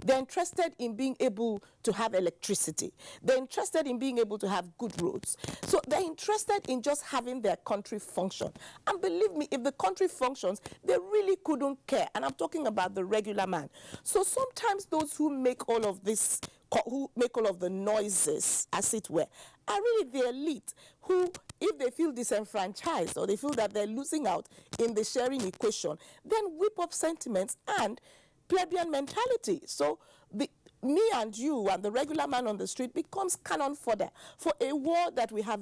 They're interested in being able to have electricity. They're interested in being able to have good roads. So they're interested in just having their country function. And believe me, if the country functions, they really couldn't care. And I'm talking about the regular man. So sometimes those who make all of this, who make all of the noises, as it were, are really the elite who, if they feel disenfranchised or they feel that they're losing out in the sharing equation, then whip up sentiments and plebeian mentality. So me and you and the regular man on the street becomes cannon fodder for a war that we have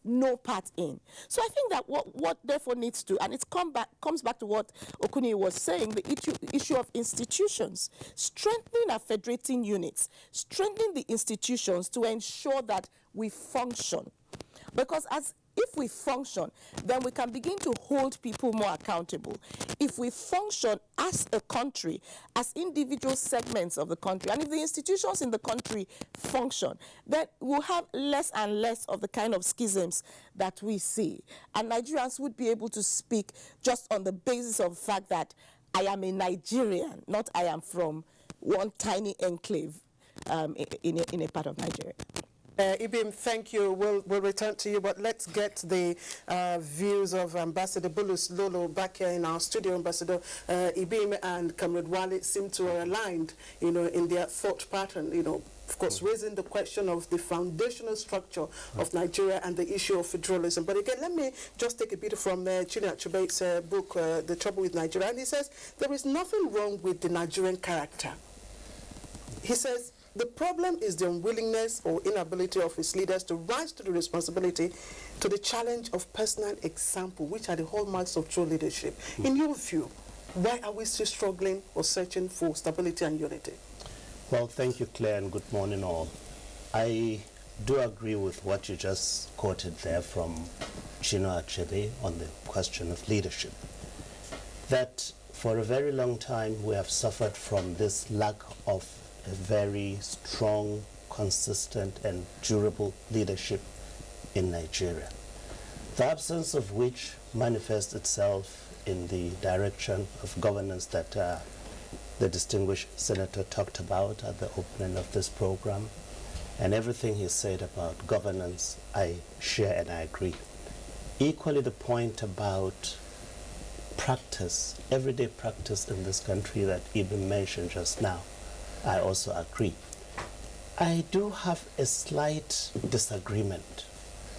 no part in. So I think that what therefore needs to, and it comes back to what Okuni was saying, the issue of institutions, strengthening our federating units, strengthening the institutions to ensure that we function. Because if we function, then we can begin to hold people more accountable. If we function as a country, as individual segments of the country, and if the institutions in the country function, then we'll have less and less of the kind of schisms that we see. And Nigerians would be able to speak just on the basis of the fact that I am a Nigerian, not I am from one tiny enclave in a part of Nigeria. Ibim, thank you. We'll return to you, but let's get the views of Ambassador Bulus Lolo back here in our studio. Ambassador Ibim and Comrade Wale seem to are aligned, in their thought pattern, of course, raising the question of the foundational structure of Nigeria and the issue of federalism. But again, let me just take a bit from Chinua Achebe's book, The Trouble with Nigeria. And he says, there is nothing wrong with the Nigerian character. He says, the problem is the unwillingness or inability of its leaders to rise to the responsibility, to the challenge of personal example, which are the hallmarks of true leadership. In your view, why are we still struggling or searching for stability and unity? Well, thank you, Claire, and good morning all. I do agree with what you just quoted there from Chinua Achebe on the question of leadership. That for a very long time we have suffered from this lack of a very strong, consistent, and durable leadership in Nigeria. The absence of which manifests itself in the direction of governance that the distinguished senator talked about at the opening of this program. And everything he said about governance, I share and I agree. Equally, the point about practice, everyday practice in this country that Ibn mentioned just now, I also agree. I do have a slight disagreement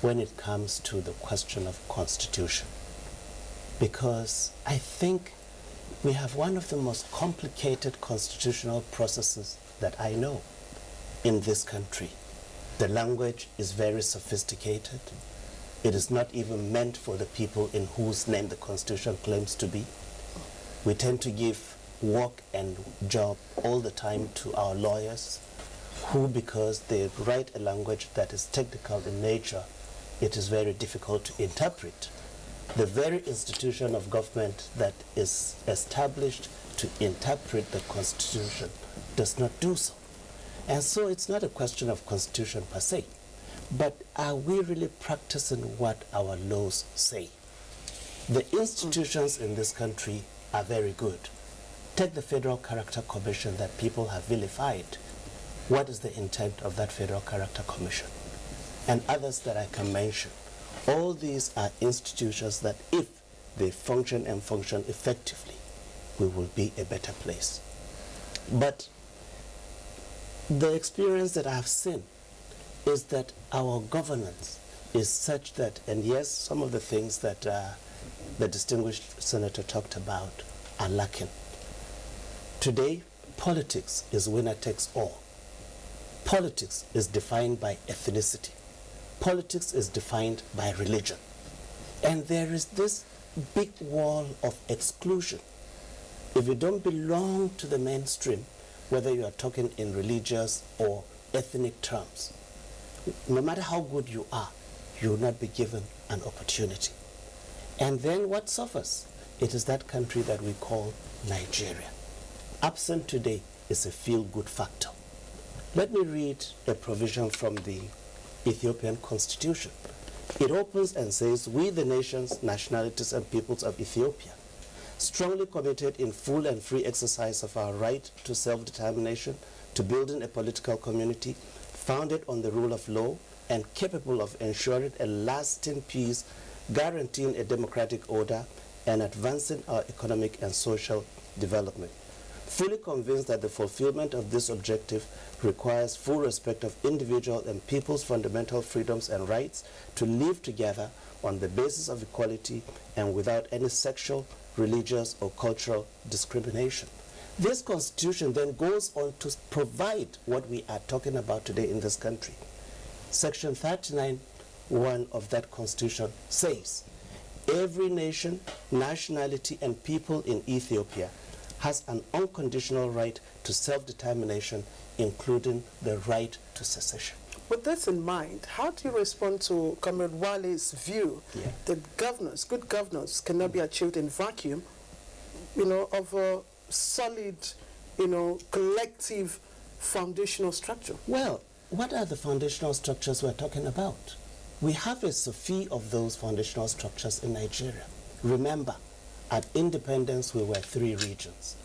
when it comes to the question of constitution, because I think we have one of the most complicated constitutional processes that I know in this country. The language is very sophisticated. It is not even meant for the people in whose name the Constitution claims to be. We tend to give work and job all the time to our lawyers, who, because they write a language that is technical in nature, it is very difficult to interpret. The very institution of government that is established to interpret the Constitution does not do so. And so it's not a question of Constitution per se, but are we really practicing what our laws say? The institutions in this country are very good. Take the Federal Character Commission that people have vilified. What is the intent of that Federal Character Commission? And others that I can mention. All these are institutions that, if they function and function effectively, we will be a better place. But the experience that I have seen is that our governance is such that, and yes, some of the things that the distinguished senator talked about are lacking. Today, politics is winner takes all. Politics is defined by ethnicity. Politics is defined by religion. And there is this big wall of exclusion. If you don't belong to the mainstream, whether you are talking in religious or ethnic terms, no matter how good you are, you will not be given an opportunity. And then what suffers? It is that country that we call Nigeria. Absent today is a feel-good factor. Let me read a provision from the Ethiopian constitution. It opens and says, "We, the nations, nationalities, and peoples of Ethiopia, strongly committed in full and free exercise of our right to self-determination, to building a political community founded on the rule of law and capable of ensuring a lasting peace, guaranteeing a democratic order, and advancing our economic and social development. Fully convinced that the fulfillment of this objective requires full respect of individual and people's fundamental freedoms and rights to live together on the basis of equality and without any sexual, religious, or cultural discrimination." This constitution then goes on to provide what we are talking about today in this country. Section 39(1) of that constitution says, "Every nation, nationality, and people in Ethiopia has an unconditional right to self-determination, including the right to secession." With this in mind, how do you respond to Comrade Wale's view that governance, good governance, cannot be achieved in vacuum, of a solid, collective foundational structure? Well, what are the foundational structures we're talking about? We have a sophy of those foundational structures in Nigeria. Remember, at independence, we were 3 regions,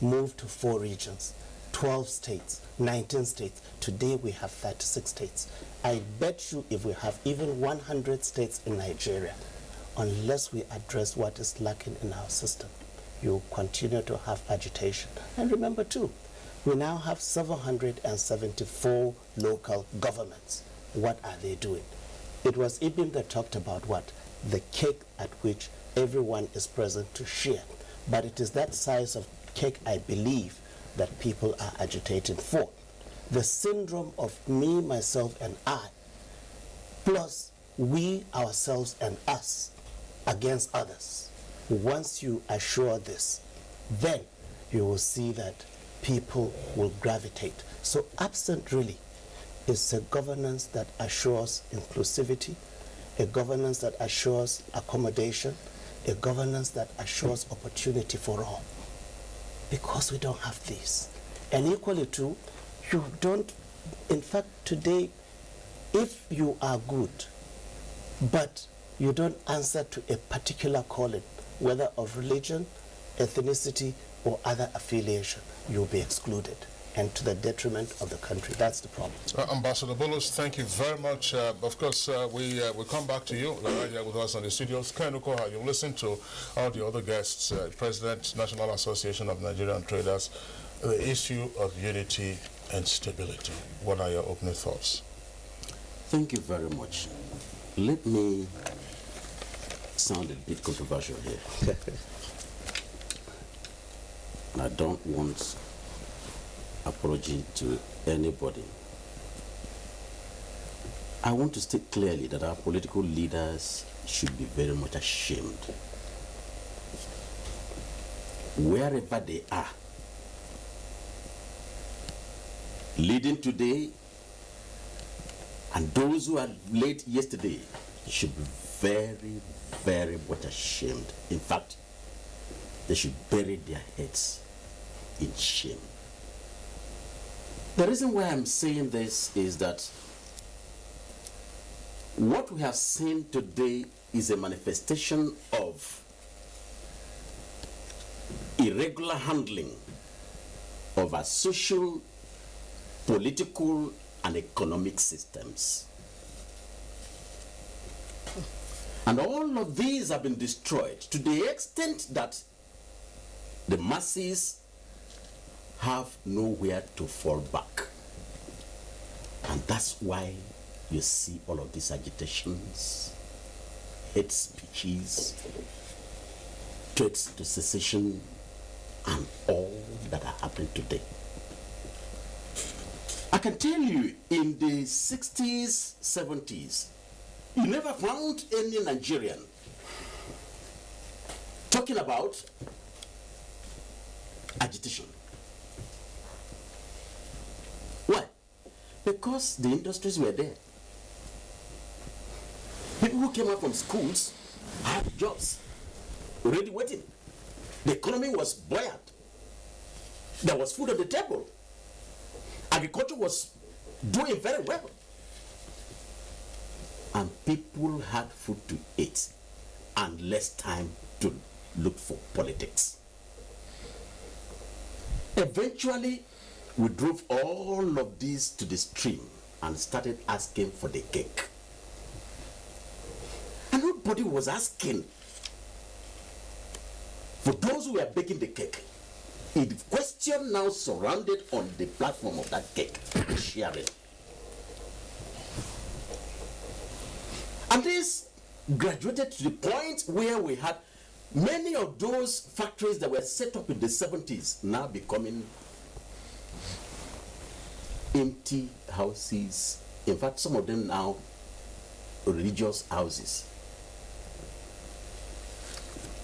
moved to 4 regions, 12 states, 19 states. Today, we have 36 states. I bet you if we have even 100 states in Nigeria, unless we address what is lacking in our system, you continue to have agitation. And remember, too, we now have 774 local governments. What are they doing? It was Ibn that talked about what? The cake at which everyone is present to share. But it is that size of cake, I believe, that people are agitating for. The syndrome of me, myself, and I, plus we, ourselves, and us against others. Once you assure this, then you will see that people will gravitate. So absent really is a governance that assures inclusivity, a governance that assures accommodation, a governance that assures opportunity for all. Because we don't have these. And equally too, you don't, in fact today, if you are good, but you don't answer to a particular calling, whether of religion, ethnicity, or other affiliation, you'll be excluded. and to the detriment of the country. That's the problem. Ambassador Bulus, thank you very much. Of course, we come back to you right here with us on the studios. Ken Ukoha, you listen to all the other guests, President, National Association of Nigerian Traders, the issue of unity and stability. What are your opening thoughts? Thank you very much. Let me sound a bit controversial here. And I don't want apology to anybody. I want to state clearly that our political leaders should be very much ashamed. Wherever they are, leading today, and those who are late yesterday should be very, very much ashamed. In fact, they should bury their heads in shame. The reason why I'm saying this is that what we have seen today is a manifestation of irregular handling of our social, political, and economic systems. And all of these have been destroyed to the extent that the masses have nowhere to fall back. And that's why you see all of these agitations, hate speeches, threats to secession, and all that are happening today. I can tell you, in the 60s, 70s, you never found any Nigerian talking about agitation. Why? Because the industries were there. People who came out from schools had jobs already waiting. The economy was buoyant. There was food on the table. Agriculture was doing very well. And people had food to eat and less time to look for politics. Eventually, we drove all of these to the stream and started asking for the cake. And nobody was asking for those who were baking the cake. The question now surrounded on the platform of that cake, sharing. And this graduated to the point where we had many of those factories that were set up in the 70s now becoming empty houses. In fact, some of them now religious houses.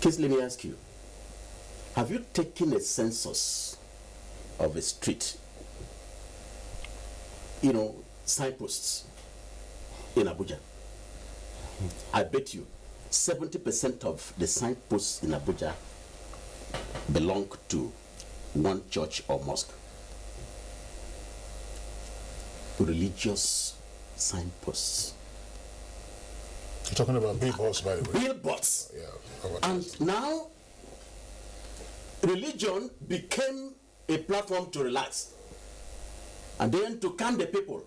Please let me ask you, have you taken a census of a street? You know, signposts in Abuja. I bet you 70% of the signposts in Abuja belong to one church or mosque. Religious signposts. You're talking about billboards, by the way. Billboards. Yeah. And now, religion became a platform to relax. And then to calm the people.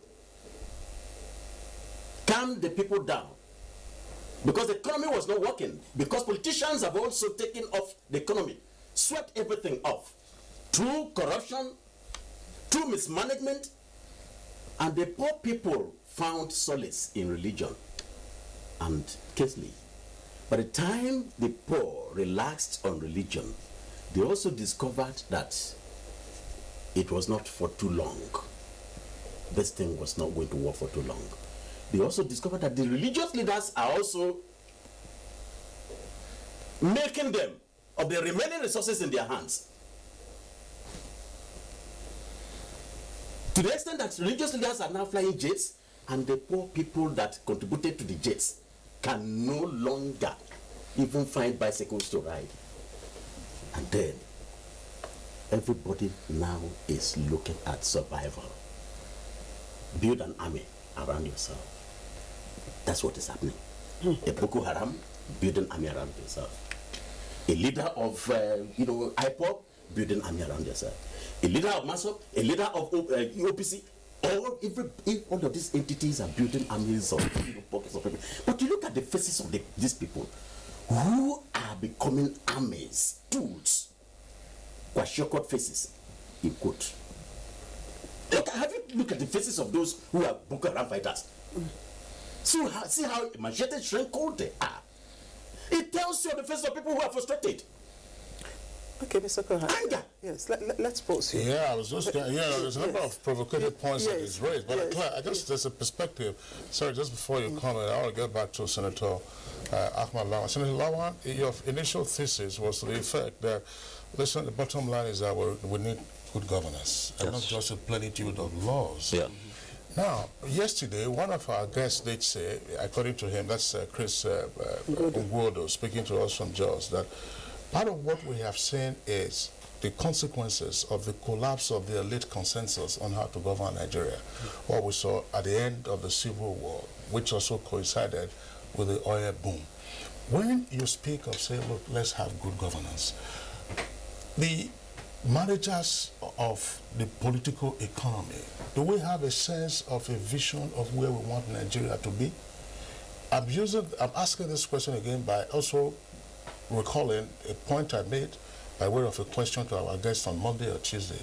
Calm the people down. Because the economy was not working. Because politicians have also taken off the economy. Swept everything off. Through corruption, through mismanagement. And the poor people found solace in religion. And Kesley, by the time the poor relaxed on religion, they also discovered that it was not for too long. This thing was not going to work for too long. They also discovered that the religious leaders are also making them of the remaining resources in their hands. To the extent that religious leaders are now flying jets, and the poor people that contributed to the jets can no longer even find bicycles to ride. And then everybody now is looking at survival. Build an army around yourself. That's what is happening. A Boko Haram, build an army around yourself. A leader of, IPOB, building army around yourself. A leader of MASOP, a leader of OPC, all of these entities are building armies of pockets of people. But you look at the faces of these people who are becoming armies, tools, kwashiorkor faces, in quote. Have you looked at the faces of those who are Boko Haram fighters? See how machete shrinkled they are. It tells you on the face of people who are frustrated. Okay, Mr. Kohan. Anger. Yes, let's pause here. Yeah, I was just there's a number of provocative points that is raised, but Claire, there's a perspective. Sorry, just before you comment, I want to get back to Senator Ahmad Lawan. Senator Lawan, your initial thesis was to the effect that, listen, the bottom line is that we need good governance, and not just a plenitude of laws. Yeah. Now, yesterday, one of our guests did say, according to him, that's Chris Ngwodo, speaking to us from Jos, that part of what we have seen is the consequences of the collapse of the elite consensus on how to govern Nigeria. What we saw at the end of the Civil War, which also coincided with the oil boom. When you speak of, say, look, let's have good governance, the managers of the political economy, do we have a sense of a vision of where we want Nigeria to be? I'm asking this question again by also recalling a point I made by way of a question to our guest on Monday or Tuesday.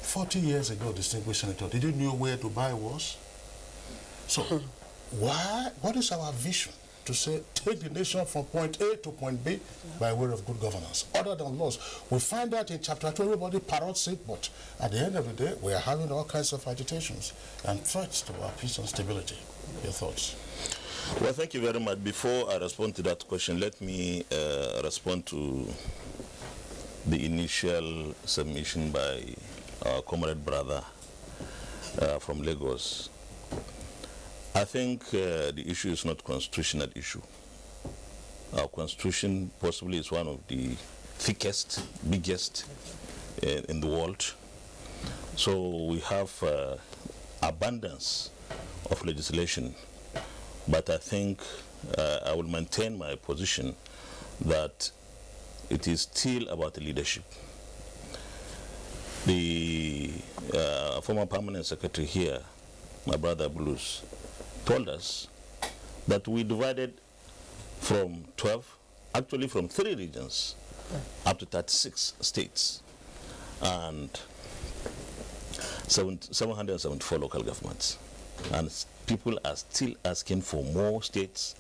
40 years ago, distinguished senator, did you know where Dubai was? So, what is our vision to say, take the nation from point A to point B by way of good governance, other than laws? We find that in chapter 2, everybody parrots it, but at the end of the day, we are having all kinds of agitations and threats to our peace and stability. Your thoughts? Well, thank you very much. Before I respond to that question, let me respond to the initial submission by our comrade brother from Lagos. I think the issue is not a constitutional issue. Our constitution possibly is one of the thickest, biggest in the world. So we have abundance of legislation. But I think I will maintain my position that it is still about the leadership. The former permanent secretary here, my brother Bruce, told us that we divided from 12, actually from 3 regions, up to 36 states, and 774 local governments. And people are still asking for more states,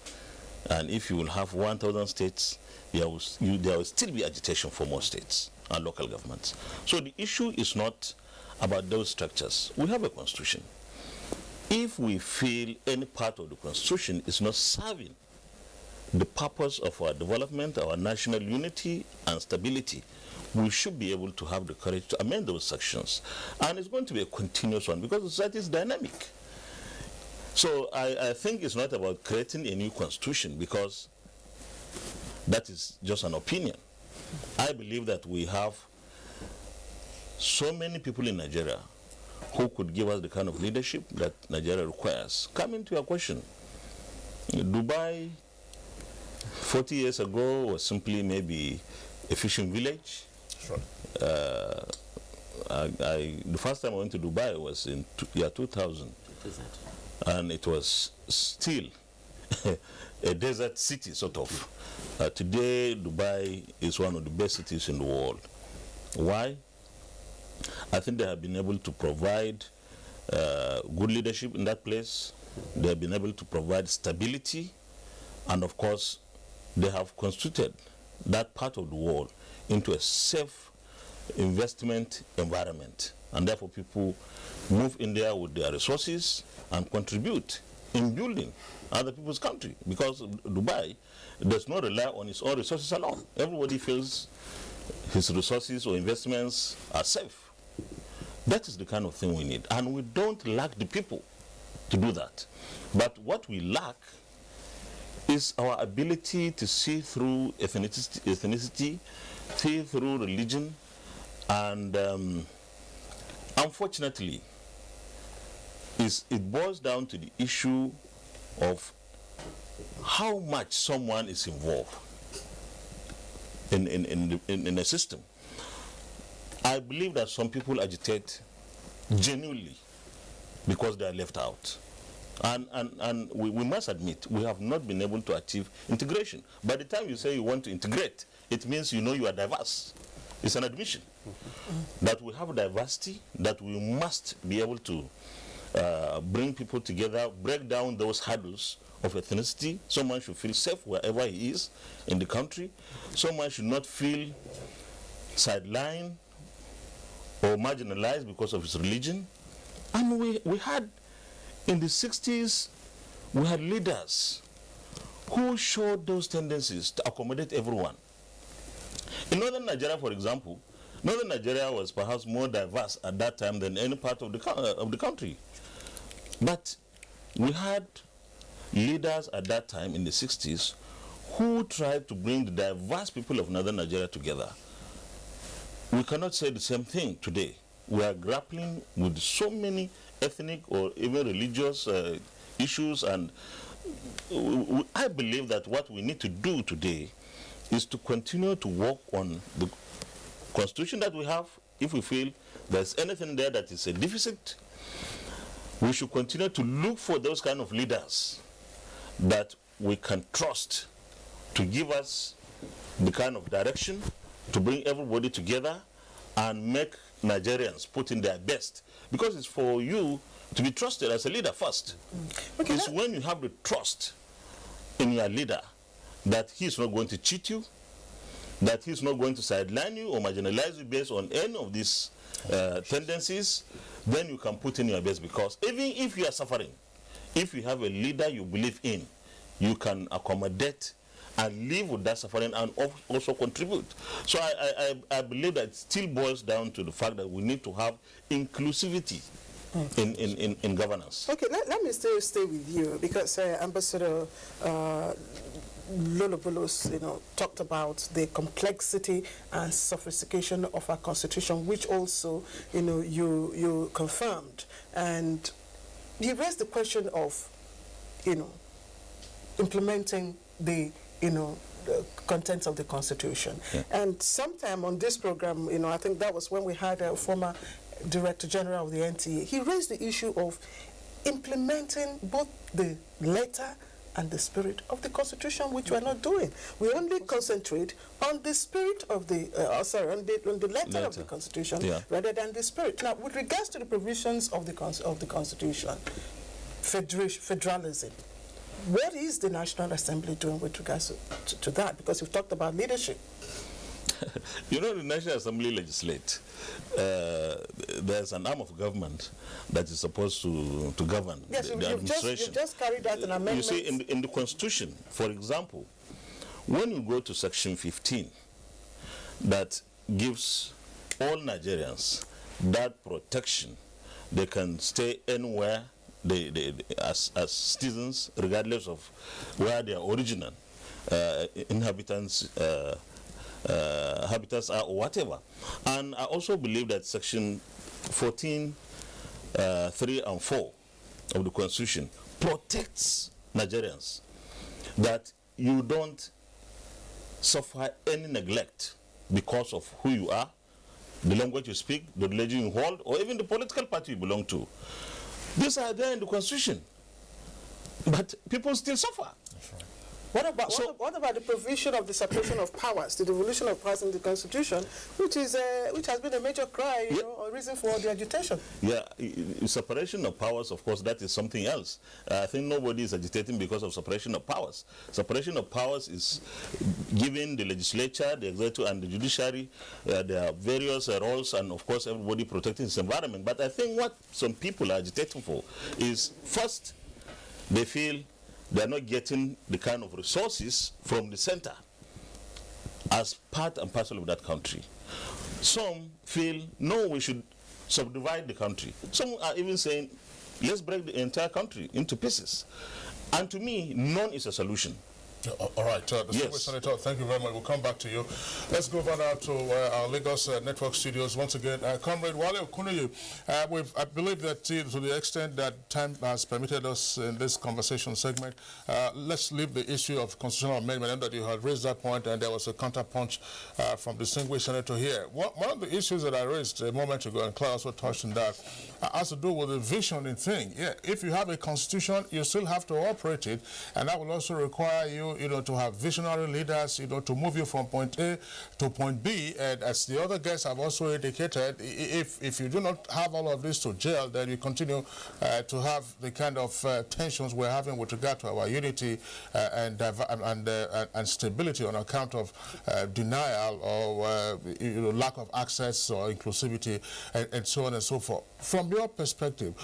and if you will have 1,000 states, there will still be agitation for more states and local governments. So the issue is not about those structures. We have a constitution. If we feel any part of the constitution is not serving the purpose of our development, our national unity and stability, we should be able to have the courage to amend those sections. And it's going to be a continuous one because the society is dynamic. So I think it's not about creating a new constitution, because that is just an opinion. I believe that we have so many people in Nigeria who could give us the kind of leadership that Nigeria requires. Coming to your question, Dubai 40 years ago was simply maybe a fishing village. Sure. The first time I went to Dubai was in year 2000. And it was still a desert city, sort of. Today, Dubai is one of the best cities in the world. Why? I think they have been able to provide good leadership in that place. They have been able to provide stability. And of course, they have constituted that part of the world into a safe investment environment. And therefore, people move in there with their resources and contribute in building other people's country. Because Dubai does not rely on its own resources alone. Everybody feels his resources or investments are safe. That is the kind of thing we need. And we don't lack the people to do that. But what we lack is our ability to see through ethnicity, see through religion, and unfortunately, it boils down to the issue of how much someone is involved in a system. I believe that some people agitate genuinely because they are left out. And we must admit, we have not been able to achieve integration. By the time you say you want to integrate, it means you know you are diverse. It's an admission that we have diversity, that we must be able to bring people together, break down those hurdles of ethnicity. Someone should feel safe wherever he is in the country. Someone should not feel sidelined or marginalized because of his religion. And we had, in the 60s, we had leaders who showed those tendencies to accommodate everyone. In northern Nigeria, for example, northern Nigeria was perhaps more diverse at that time than any part of the country. But we had leaders at that time in the 60s who tried to bring the diverse people of northern Nigeria together. We cannot say the same thing today. We are grappling with so many ethnic or even religious issues, and I believe that what we need to do today is to continue to work on the constitution that we have. If we feel there's anything there that is a deficit, we should continue to look for those kind of leaders that we can trust to give us the kind of direction, to bring everybody together and make Nigerians put in their best. Because it's for you to be trusted as a leader first. Okay, it's when you have the trust in your leader that he's not going to cheat you, that he's not going to sideline you or marginalize you based on any of these tendencies, then you can put in your best. Because even if you are suffering, if you have a leader you believe in, you can accommodate and live with that suffering and also contribute. So I believe that it still boils down to the fact that we need to have inclusivity in governance. Okay, let me stay with you, because Ambassador Lolobolos, talked about the complexity and sophistication of our constitution, which also, you confirmed. And he raised the question of, implementing the contents of the Constitution. Yeah. And sometime on this program, I think that was when we had a former Director General of the NTA. He raised the issue of implementing both the letter and the spirit of the Constitution, which we're not doing. We only concentrate on the spirit of the, on the letter of the Constitution, rather than the spirit. Now, with regards to the provisions of the Constitution, federalism, what is the National Assembly doing with regards to that? Because you've talked about leadership. The National Assembly legislates. There's an arm of government that is supposed to govern the administration. You've just carried out an amendment. You see, in the Constitution, for example, when you go to Section 15, that gives all Nigerians that protection, they can stay anywhere as citizens, regardless of where their original inhabitants habitats are or whatever. And I also believe that Section 14, 3 and 4 of the Constitution protects Nigerians, that you don't suffer any neglect because of who you are, the language you speak, the religion you hold, or even the political party you belong to. These are there in the Constitution, but people still suffer. What about the provision of the separation of powers, the devolution of powers in the Constitution, which has been a major cry, or reason for the agitation? Yeah, separation of powers, of course, that is something else. I think nobody is agitating because of separation of powers. Separation of powers is giving the legislature, the executive, and the judiciary their various roles, and of course everybody protecting his environment. But I think what some people are agitating for is, first, they feel they are not getting the kind of resources from the center as part and parcel of that country. Some feel, no, we should subdivide the country. Some are even saying, let's break the entire country into pieces. And to me, none is a solution. All right, Distinguished Senator, thank you very much. We'll come back to you. Let's go over now to our Lagos network studios once again. Comrade Wale Okunoye, I believe that to the extent that time has permitted us in this conversation segment, let's leave the issue of constitutional amendment, and that you had raised that point, and there was a counterpunch from Distinguished Senator here. One of the issues that I raised a moment ago, and Claire also touched on that, has to do with the visioning thing. Yeah, if you have a constitution, you still have to operate it, and that will also require you to have visionary leaders, to move you from point A to point B. And as the other guests have also indicated, if you do not have all of this to gel, then you continue to have the kind of tensions we're having with regard to our unity and stability on account of denial or lack of access or inclusivity and so on and so forth. From your perspective,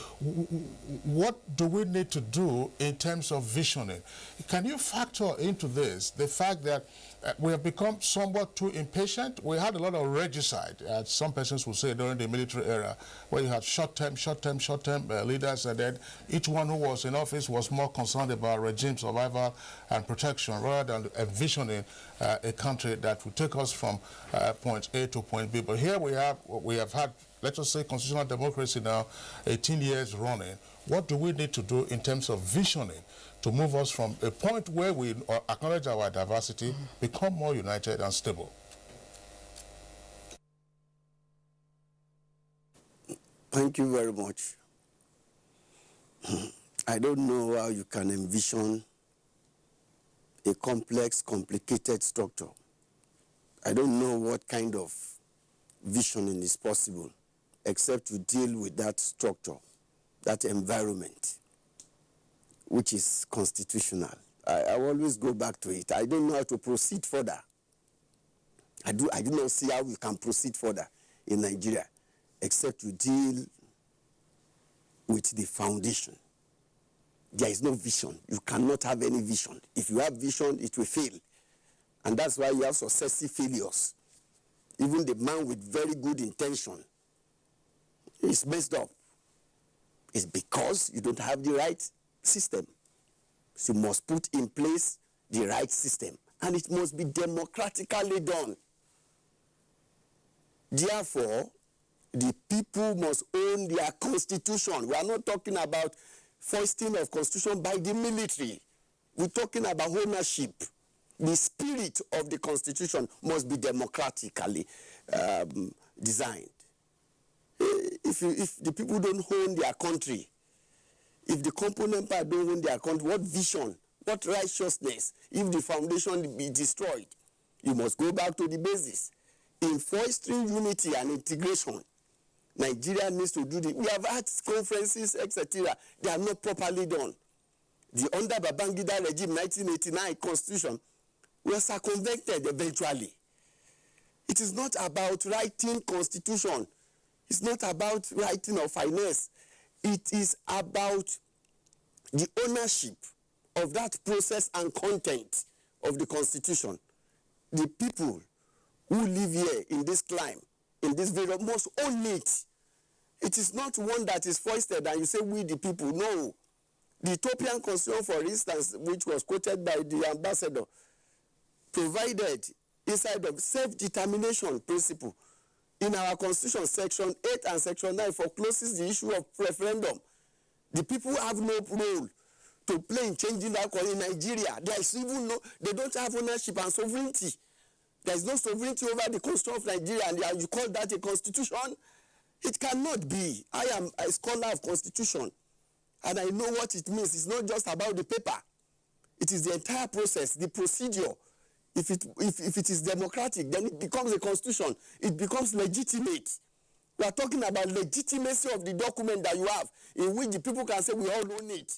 what do we need to do in terms of visioning? Can you factor into this the fact that we have become somewhat too impatient? We had a lot of regicide, as some persons would say, during the military era, where you had short-term leaders, and then each one who was in office was more concerned about regime survival and protection rather than envisioning a country that would take us from point A to point B. But here we have had, let us say, constitutional democracy now 18 years running. What do we need to do in terms of visioning to move us from a point where we acknowledge our diversity, become more united and stable? Thank you very much. I don't know how you can envision a complex, complicated structure. I don't know what kind of visioning is possible, except to deal with that structure, that environment, which is constitutional. I always go back to it. I don't know how to proceed further. I do not see how we can proceed further in Nigeria, except to deal with the foundation. There is no vision. You cannot have any vision. If you have vision, it will fail. And that's why you have successive failures. Even the man with very good intention is messed up. It's because you don't have the right system. So you must put in place the right system, and it must be democratically done. Therefore, the people must own their constitution. We are not talking about foisting of constitution by the military. We're talking about ownership. The spirit of the constitution must be democratically designed. If the people don't own their country, if the component part don't own their country, what vision, what righteousness, if the foundation be destroyed? You must go back to the basis. In fostering unity and integration, Nigeria needs to do this. We have had conferences, etc. They are not properly done. The under Babangida regime 1989 constitution was circumvented eventually. It is not about writing constitution. It's not about writing of finance. It is about the ownership of that process and content of the constitution. The people who live here in this climate, in this very must own it. It is not one that is foisted and you say we the people. No. The Ethiopian constitution, for instance, which was quoted by the ambassador, provided inside of self-determination principle. In our constitution, section 8 and section 9 forecloses the issue of referendum. The people have no role to play in changing that in Nigeria. There is even no, they don't have ownership and sovereignty. There is no sovereignty over the constitution of Nigeria, and you call that a constitution? It cannot be. I am a scholar of constitution, and I know what it means. It's not just about the paper. It is the entire process, the procedure. If it is democratic, then it becomes a constitution. It becomes legitimate. We are talking about legitimacy of the document that you have, in which the people can say we all own it.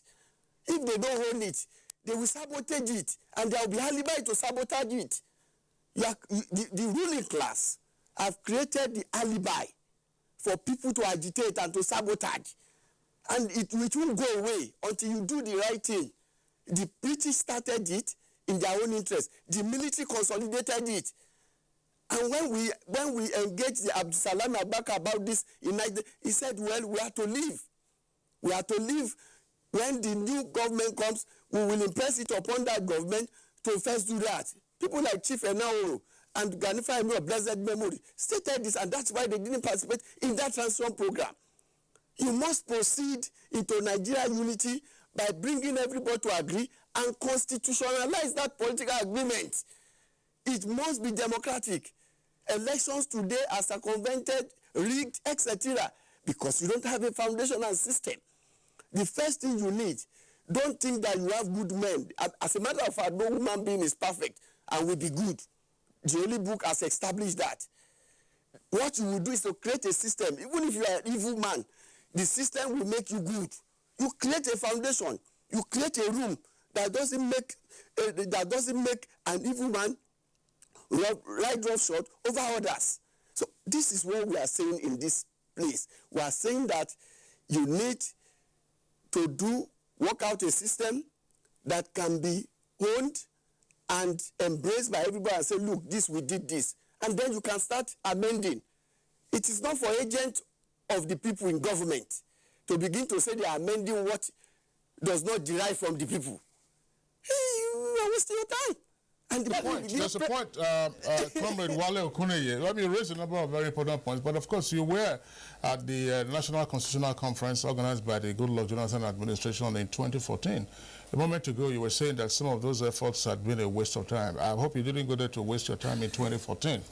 If they don't own it, they will sabotage it, and there will be alibi to sabotage it. The ruling class have created the alibi for people to agitate and to sabotage. And it won't go away until you do the right thing. The British started it in their own interest. The military consolidated it. And when we engaged the Abdusalam Abaka about this, he said, well, we have to leave. We have to leave. When the new government comes, we will impress it upon that government to first do that. People like Chief Enaoro and Ganifa Emi of blessed memory stated this, and that's why they didn't participate in that transform program. You must proceed into Nigeria unity by bringing everybody to agree and constitutionalize that political agreement. It must be democratic. Elections today are circumvented, rigged, etc. because you don't have a foundational system. The first thing you need, don't think that you have good men. As a matter of fact, no human being is perfect and will be good. The Holy Book has established that. What you will do is to create a system. Even if you are an evil man, the system will make you good. You create a foundation. You create a room that doesn't make an evil man ride roughshod over others. So this is what we are saying in this place. We are saying that you need to work out a system that can be owned and embraced by everybody and say, look, we did this. And then you can start amending. It is not for agents of the people in government to begin to say they are amending what does not derive from the people. Hey, you are wasting your time. And There's a point, Comrade Wale Okuneye. Let me raise a number of very important points. But of course, you were at the National Constitutional Conference organized by the Goodluck Jonathan administration in 2014. A moment ago, you were saying that some of those efforts had been a waste of time. I hope you didn't go there to waste your time in 2014.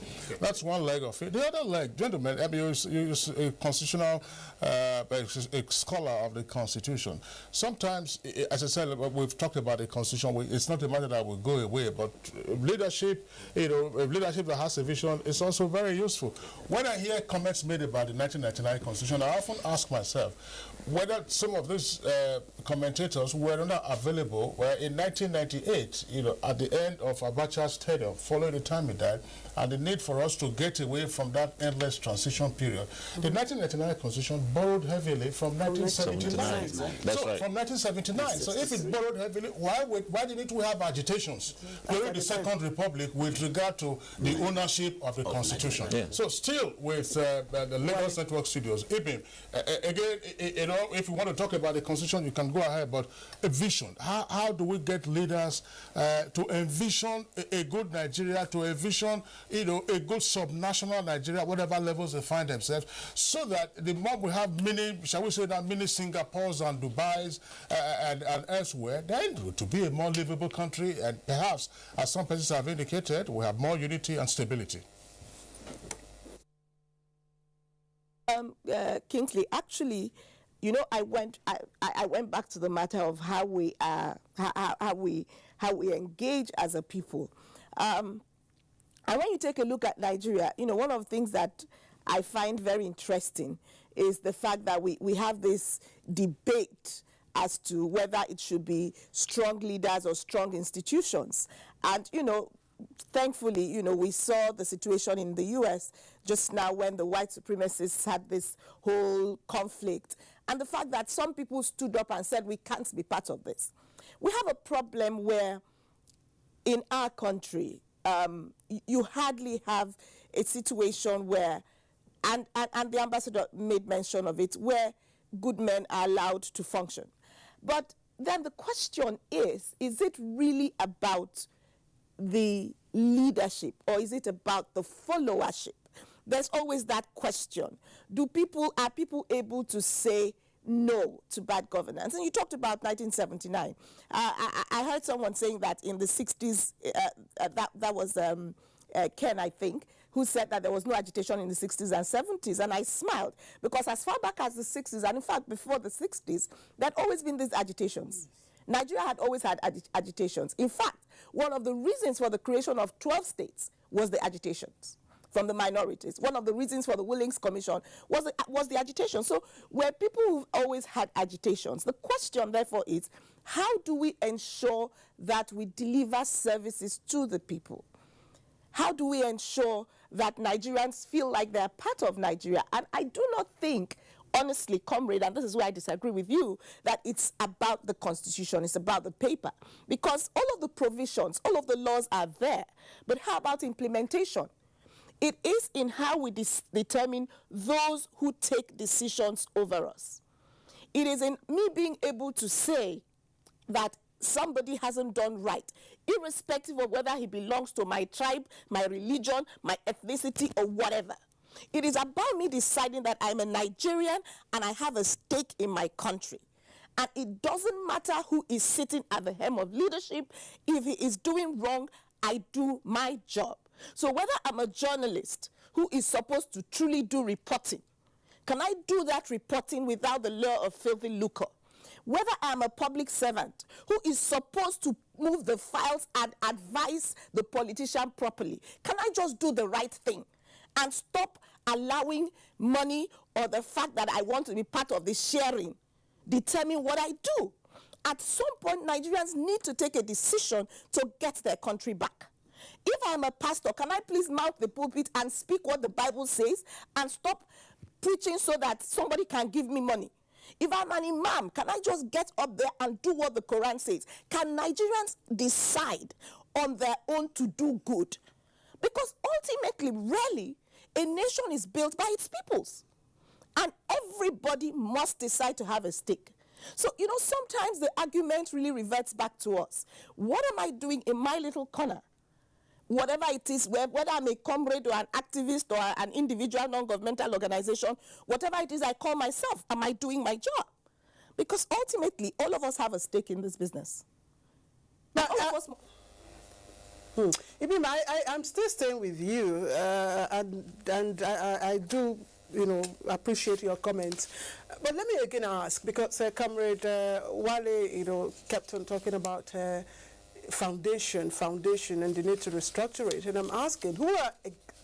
That's one leg of it. The other leg, gentlemen, I mean, you're a constitutional, a scholar of the Constitution. Sometimes, as I said, we've talked about the Constitution. It's not a matter that will go away, but leadership, leadership that has a vision is also very useful. When I hear comments made about the 1999 Constitution, I often ask myself whether some of these commentators were not available in 1998, at the end of Abacha's tenure, following the time he died, and the need for us to get away from that endless transition period. The 1999 Constitution borrowed heavily from 1979. That's right. From 1979. So if it borrowed heavily, why didn't we have agitations during the Second Republic with regard to the ownership of the Constitution? Yeah. So still with the Lagos Network Studios, again, if you want to talk about the Constitution, you can go ahead, but a vision. How do we get leaders to envision a good Nigeria, to envision a good subnational Nigeria, whatever levels they find themselves, so that the more we have many, shall we say that many Singapores and Dubais and elsewhere, then to be a more livable country, and perhaps, as some persons have indicated, we have more unity and stability. Kingsley, actually, I went back to the matter of how we engage as a people. And when you take a look at Nigeria, one of the things that I find very interesting is the fact that we have this debate as to whether it should be strong leaders or strong institutions. And, thankfully, we saw the situation in the U.S. just now when the white supremacists had this whole conflict. And the fact that some people stood up and said, we can't be part of this. We have a problem where in our country, you hardly have a situation where, and the ambassador made mention of it, where good men are allowed to function. But then the question is it really about the leadership or is it about the followership? There's always that question. Are people able to say no to bad governance? And you talked about 1979. I heard someone saying that in the 60s, that was Ken, I think, who said that there was no agitation in the 60s and 70s. And I smiled because as far back as the 60s, and in fact before the 60s, there had always been these agitations. Nigeria had always had agitations. In fact, one of the reasons for the creation of 12 states was the agitations from the minorities. One of the reasons for the Willings Commission was the agitation. So where people who've always had agitations, the question therefore is, how do we ensure that we deliver services to the people? How do we ensure that Nigerians feel like they're part of Nigeria? And I do not think, honestly, comrade, and this is where I disagree with you, that it's about the Constitution, it's about the paper. Because all of the provisions, all of the laws are there. But how about implementation? It is in how we determine those who take decisions over us. It is in me being able to say that somebody hasn't done right, irrespective of whether he belongs to my tribe, my religion, my ethnicity, or whatever. It is about me deciding that I'm a Nigerian and I have a stake in my country. And it doesn't matter who is sitting at the helm of leadership. If he is doing wrong, I do my job. So whether I'm a journalist who is supposed to truly do reporting, can I do that reporting without the law of filthy lucre? Whether I'm a public servant who is supposed to move the files and advise the politician properly, can I just do the right thing and stop allowing money or the fact that I want to be part of the sharing determine what I do? At some point, Nigerians need to take a decision to get their country back. If I'm a pastor, can I please mount the pulpit and speak what the Bible says and stop preaching so that somebody can give me money? If I'm an imam, can I just get up there and do what the Quran says? Can Nigerians decide on their own to do good? Because ultimately, really, a nation is built by its peoples. And everybody must decide to have a stake. So, you know, sometimes the argument really reverts back to us. What am I doing in my little corner? Whatever it is, whether I'm a comrade or an activist or an individual non-governmental organization, whatever it is I call myself, am I doing my job? Because ultimately, all of us have a stake in this business. But Ibim, I'm still staying with you, and I do, you know, appreciate your comments. But let me again ask, because Comrade Wale, you know, kept on talking about foundation, and the need to restructure it. And I'm asking, who are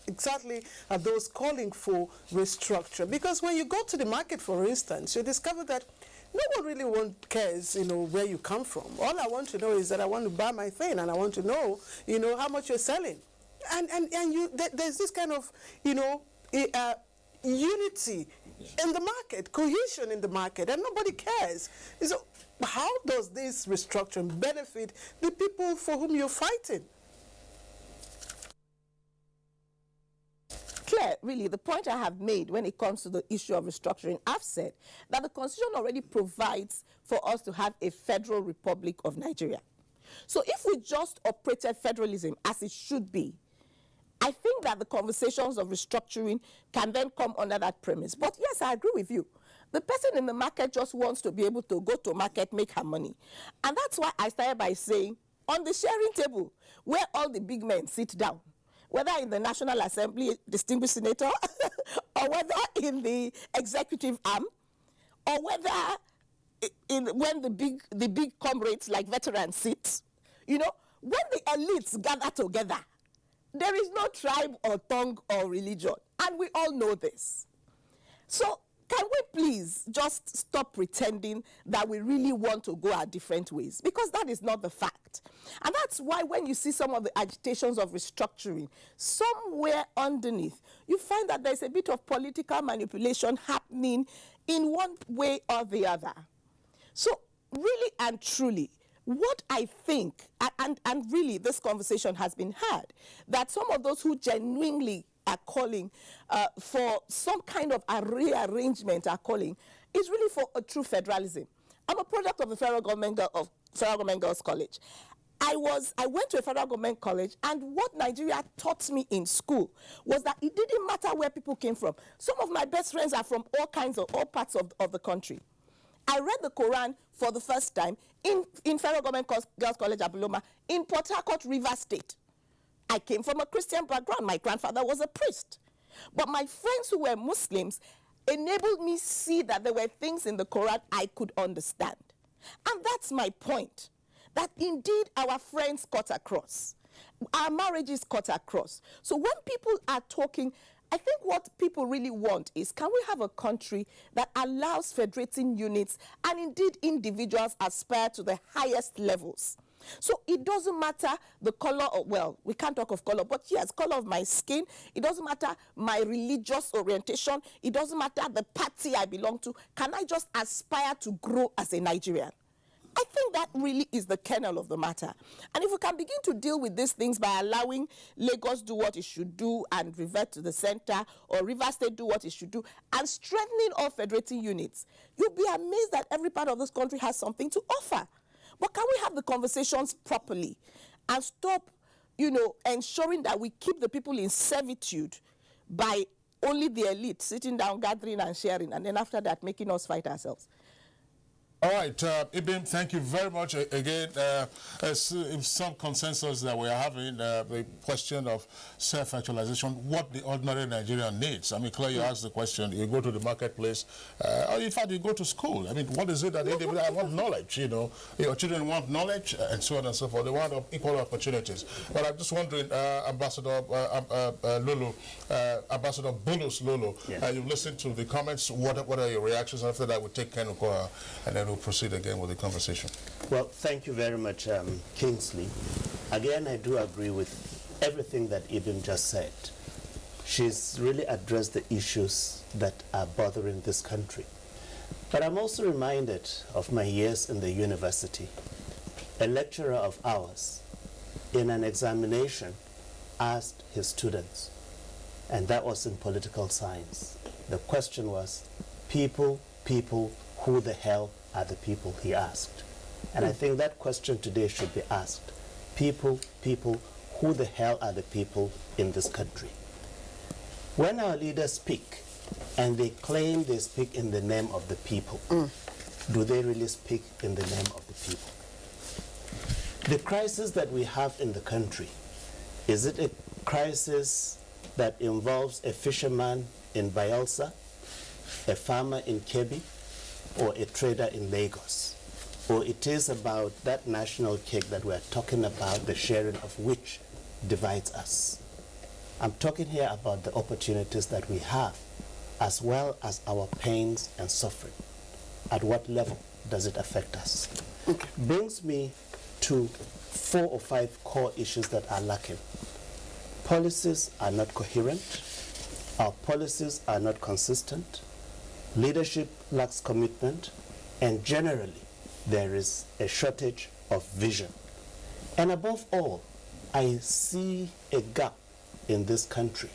exactly are those calling for restructure? Because when you go to the market, for instance, you discover that no one really cares, you know, where you come from. All I want to know is that I want to buy my thing, and I want to know, you know, how much you're selling. And there's this kind of, you know, unity in the market, cohesion in the market, and nobody cares. So how does this restructuring benefit the people for whom you're fighting? Claire, really, the point I have made when it comes to the issue of restructuring, I've said that the Constitution already provides for us to have a federal republic of Nigeria. So if we just operated federalism as it should be, I think that the conversations of restructuring can then come under that premise. But yes, I agree with you. The person in the market just wants to be able to go to market, make her money. And that's why I started by saying, on the sharing table, where all the big men sit down, whether in the National Assembly, distinguished senator, or whether in the executive arm, or whether when the big comrades like veterans sit, you know, when the elites gather together, there is no tribe or tongue or religion, and we all know this. So can we please just stop pretending that we really want to go our different ways? Because that is not the fact. And that's why when you see some of the agitations of restructuring, somewhere underneath, you find that there's a bit of political manipulation happening in one way or the other. So really and truly, what I think, and really this conversation has been had, that some of those who genuinely are calling for some kind of a rearrangement are calling is really for a true federalism. I'm a product of the Federal Government Girls College. I went to a federal government college, and what Nigeria taught me in school was that it didn't matter where people came from. Some of my best friends are from all parts of the country. I read the Quran for the first time in Federal Government Girls College, Abuja, in Port Harcourt, Rivers State. I came from a Christian background. My grandfather was a priest. But my friends who were Muslims enabled me see that there were things in the Quran I could understand. And that's my point, that indeed our friends cut across. Our marriages cut across. So when people are talking, I think what people really want is, can we have a country that allows federating units and indeed individuals aspire to the highest levels? So it doesn't matter the color of, well, we can't talk of color, but yes, color of my skin. It doesn't matter my religious orientation. It doesn't matter the party I belong to. Can I just aspire to grow as a Nigerian? I think that really is the kernel of the matter. And if we can begin to deal with these things by allowing Lagos do what it should do and revert to the center, or Rivers State do what it should do, and strengthening all federating units, you'll be amazed that every part of this country has something to offer. But can we have the conversations properly and stop, ensuring that we keep the people in servitude by only the elite sitting down, gathering and sharing, and then after that making us fight ourselves? All right, Ibim, thank you very much. Again, some consensus that we are having, the question of self-actualization, what the ordinary Nigerian needs. I mean, Claire, you asked the question, you go to the marketplace, or in fact, you go to school. I mean, what is it that they want knowledge, Your children want knowledge, and so on and so forth. They want equal opportunities. But I'm just wondering, Ambassador Lulu, Ambassador Bulus Lulu, yes. You've listened to the comments. What are your reactions? After that, we'll take Ken Okoha, and then we'll proceed again with the conversation. Well, thank you very much, Kingsley. Again, I do agree with everything that Ibim just said. She's really addressed the issues that are bothering this country. But I'm also reminded of my years in the university. A lecturer of ours, in an examination, asked his students, and that was in political science. The question was, people, who the hell are the people, he asked. And I think that question today should be asked. People, who the hell are the people in this country? When our leaders speak, and they claim they speak in the name of the people, do they really speak in the name of the people? The crisis that we have in the country, is it a crisis that involves a fisherman in Bayelsa, a farmer in Kebbi, or a trader in Lagos? Or it is about that national cake that we're talking about, the sharing of which divides us? I'm talking here about the opportunities that we have, as well as our pains and suffering. At what level does it affect us? Brings me to 4 or 5 core issues that are lacking. Policies are not coherent. Our policies are not consistent. Leadership lacks commitment, and generally there is a shortage of vision. And above all, I see a gap in this country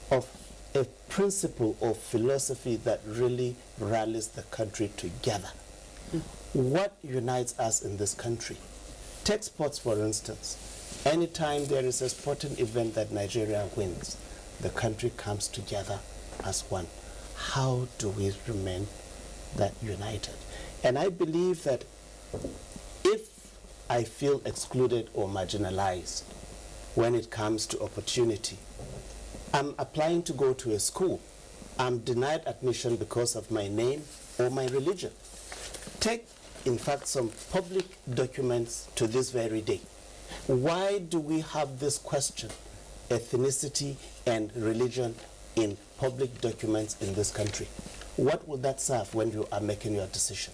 of a principle or philosophy that really rallies the country together. What unites us in this country? Take sports, for instance. Anytime there is a sporting event that Nigeria wins, the country comes together as one. How do we remain that united? And I believe that if I feel excluded or marginalized when it comes to opportunity, I'm applying to go to a school, I'm denied admission because of my name or my religion. Take, in fact, some public documents to this very day. Why do we have this question, ethnicity and religion, in public documents in this country? What will that serve when you are making your decision?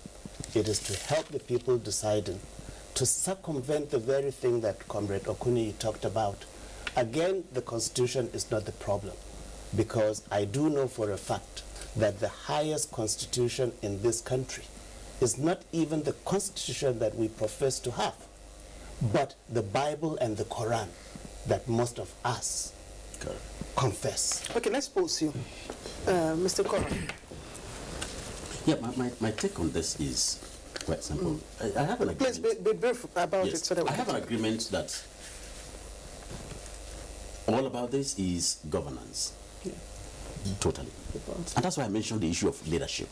It is to help the people deciding, to circumvent the very thing that Comrade Okuni talked about. Again, the Constitution is not the problem, because I do know for a fact that the highest constitution in this country is not even the Constitution that we profess to have, but the Bible and the Quran that most of us confess. Okay, let's pause you. Mr. Koran. Yeah, my take on this is quite simple. I have an agreement. Please be brief about it. So that I have an agreement that all about this is governance. Yeah. Totally. And that's why I mentioned the issue of leadership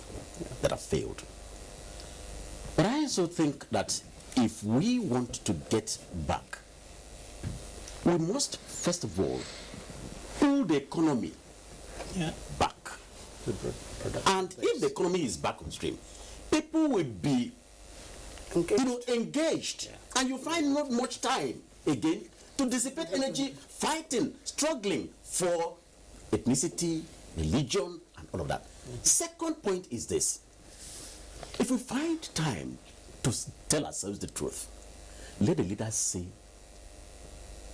that have failed. But I also think that if we want to get back, we must first of all pull the economy back. And if the economy is back on stream, people will be engaged. And you find not much time again to dissipate energy fighting, struggling for ethnicity, religion, and all of that. Second point is this. If we find time to tell ourselves the truth, let the leaders say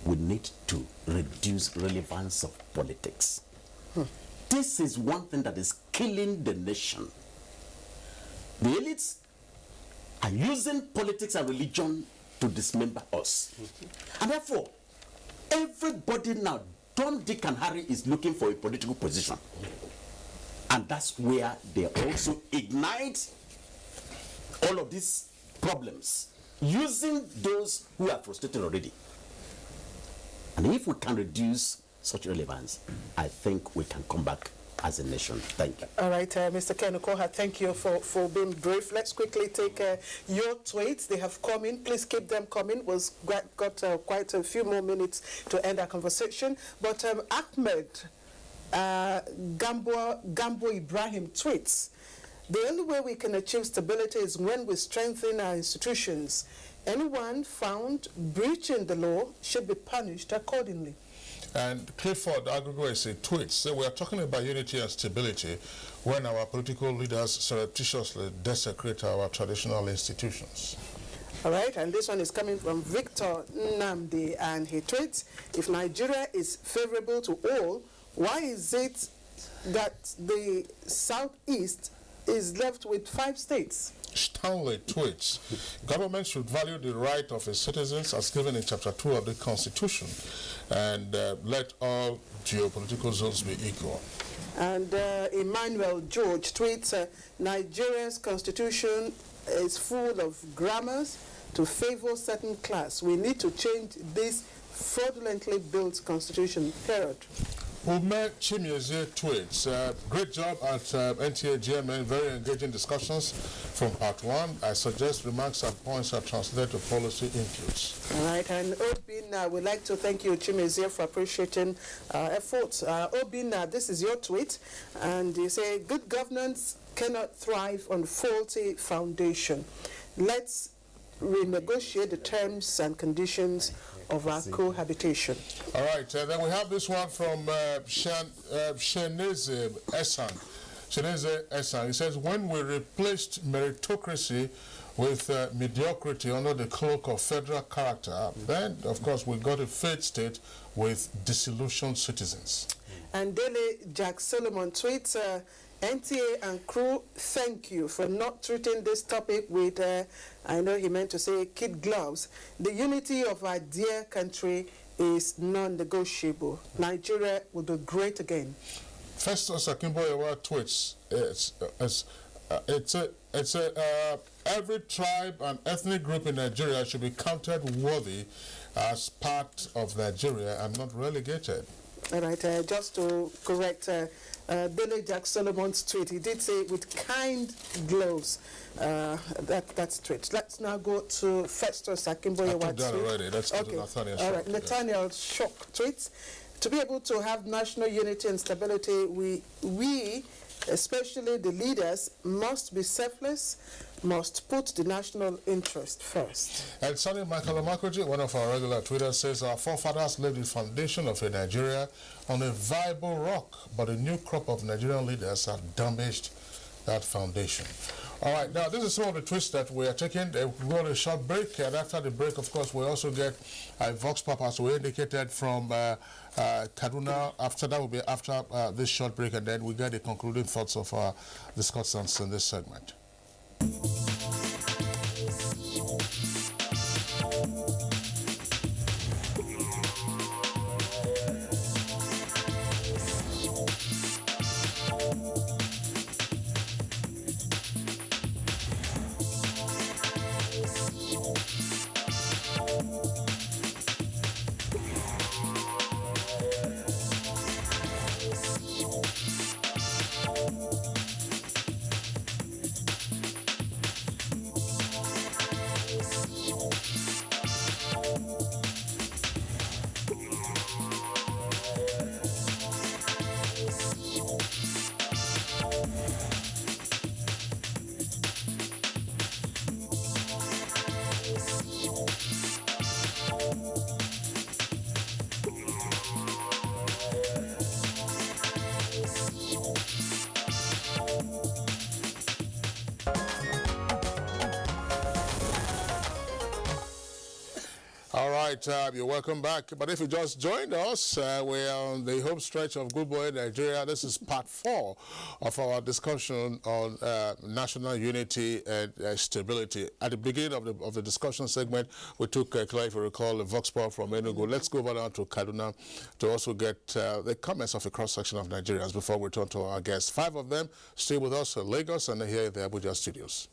we need to reduce relevance of politics. This is one thing that is killing the nation. The elites are using politics and religion to dismember us. And therefore, everybody now, Tom, Dick, and Harry is looking for a political position. And that's where they also ignite all of these problems using those who are frustrated already. And if we can reduce such relevance, I think we can come back as a nation. Thank you. All right, Mr. Ken Okoha, thank you for being brief. Let's quickly take your tweets. They have come in. Please keep them coming. We've got quite a few more minutes to end our conversation. But Ahmed Gambo Ibrahim tweets, the only way we can achieve stability is when we strengthen our institutions. Anyone found breaching the law should be punished accordingly. And Clifford Agregwese tweets, so we are talking about unity and stability when our political leaders surreptitiously desecrate our traditional institutions. All right, and this one is coming from Victor Namdi, and he tweets, if Nigeria is favorable to all, why is it that the Southeast is left with 5 states? Stanley tweets, government should value the right of its citizens as given in Chapter 2 of the Constitution and let all geopolitical zones be equal. And Emmanuel George tweets, Nigeria's constitution is full of grammars to favor certain class. We need to change this fraudulently built constitution, period. Ume Chimyezie tweets, great job at NTA GMN, very engaging discussions from Part 1. I suggest remarks and points are translated to policy inputs. All right, and Obin, we'd like to thank you, Chimyezie, for appreciating efforts. Obin, this is your tweet, and you say, good governance cannot thrive on faulty foundation. Let's renegotiate the terms and conditions of our cohabitation. All right, then we have this one from Sheneze Esan. Sheneze Esan, he says, when we replaced meritocracy with mediocrity under the cloak of federal character, then, of course, we got a failed state with disillusioned citizens. And Dele Jack Solomon tweets, NTA and crew, thank you for not treating this topic with, I know he meant to say kid gloves. The unity of our dear country is non-negotiable. Nigeria will do great again. Festus Akimboyewa tweets, every tribe and ethnic group in Nigeria should be counted worthy as part of Nigeria and not relegated. All right, just to correct Billy Jack Solomon's tweet, he did say with kind gloves. That's tweet. Let's now go to Festus Akimboyewa. I that already. Let's go to Nathaniel Shock. All right, Nathaniel Shock tweets, to be able to have national unity and stability, we, especially the leaders, must be selfless, must put the national interest first. And Sonny Michael Omakoji, one of our regular tweeters, says our forefathers laid the foundation of a Nigeria on a viable rock, but a new crop of Nigerian leaders have damaged that foundation. All right, now this is some of the tweets that we are taking. We'll go to a short break, and after the break, of course, we also get a Vox Pop, as we indicated, from Kaduna. After that will be after this short break, and then we get the concluding thoughts of our discussants in this segment. All right, you're welcome back. But if you just joined us, we're on the home stretch of Good Boy Nigeria. This is part 4 of our discussion on national unity and stability. At the beginning of the discussion segment, we took, if you recall, a Vox Pop from Enugu. Let's go over now to Kaduna to also get the comments of a cross-section of Nigerians before we turn to our guests. 5 of them stay with us in Lagos and here in the Abuja studios.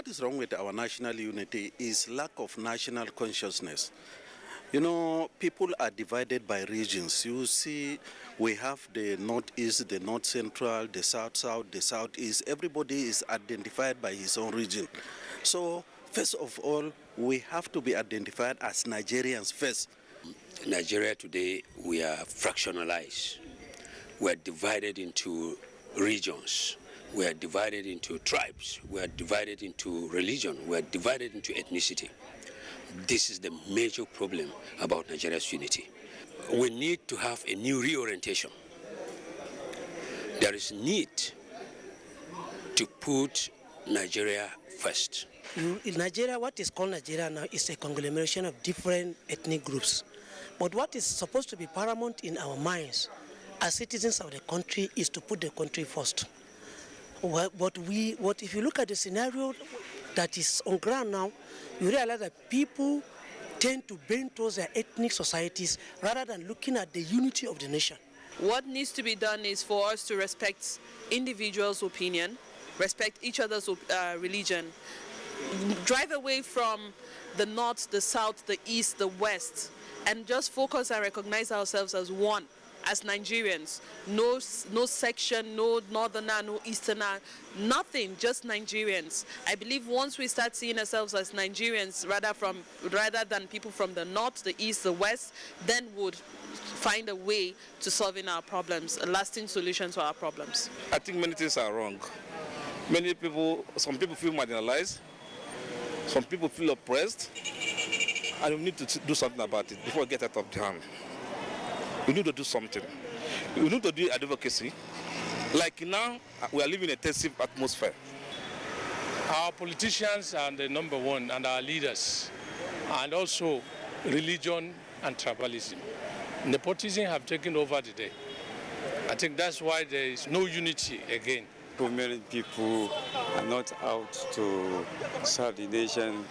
what is wrong with our national unity is lack of national consciousness. You know, people are divided by regions. You see, we have the northeast, the north central, the south-south, the southeast. Everybody is identified by his own region. So, first of all, we have to be identified as Nigerians first. Nigeria today, we are fractionalized. We are divided into regions. We are divided into tribes. We are divided into religion. We are divided into ethnicity. This is the major problem about Nigeria's unity. We need to have a new reorientation. There is need to put Nigeria first. In Nigeria, what is called Nigeria now is a conglomeration of different ethnic groups. But what is supposed to be paramount in our minds as citizens of the country is to put the country first. But if you look at the scenario that is on ground now, you realize that people tend to bend towards their ethnic societies rather than looking at the unity of the nation. What needs to be done is for us to respect individuals' opinion, respect each other's religion, drive away from the north, the south, the east, the west, and just focus and recognize ourselves as one, as Nigerians. No section, no northerner, no easterner, nothing, just Nigerians. I believe once we start seeing ourselves as Nigerians rather than people from the north, the east, the west, then would find a way to solving our problems, a lasting solution to our problems. I think many things are wrong. Some people feel marginalized, some people feel oppressed, and we need to do something about it before we get out of the hand. We need to do something. We need to do advocacy. Like now, we are living in a tensive atmosphere. Our politicians are the number one, and our leaders, and also religion and tribalism. Nepotism have taken over the day. I think that's why there is no unity again. Many people are not out to serve the nation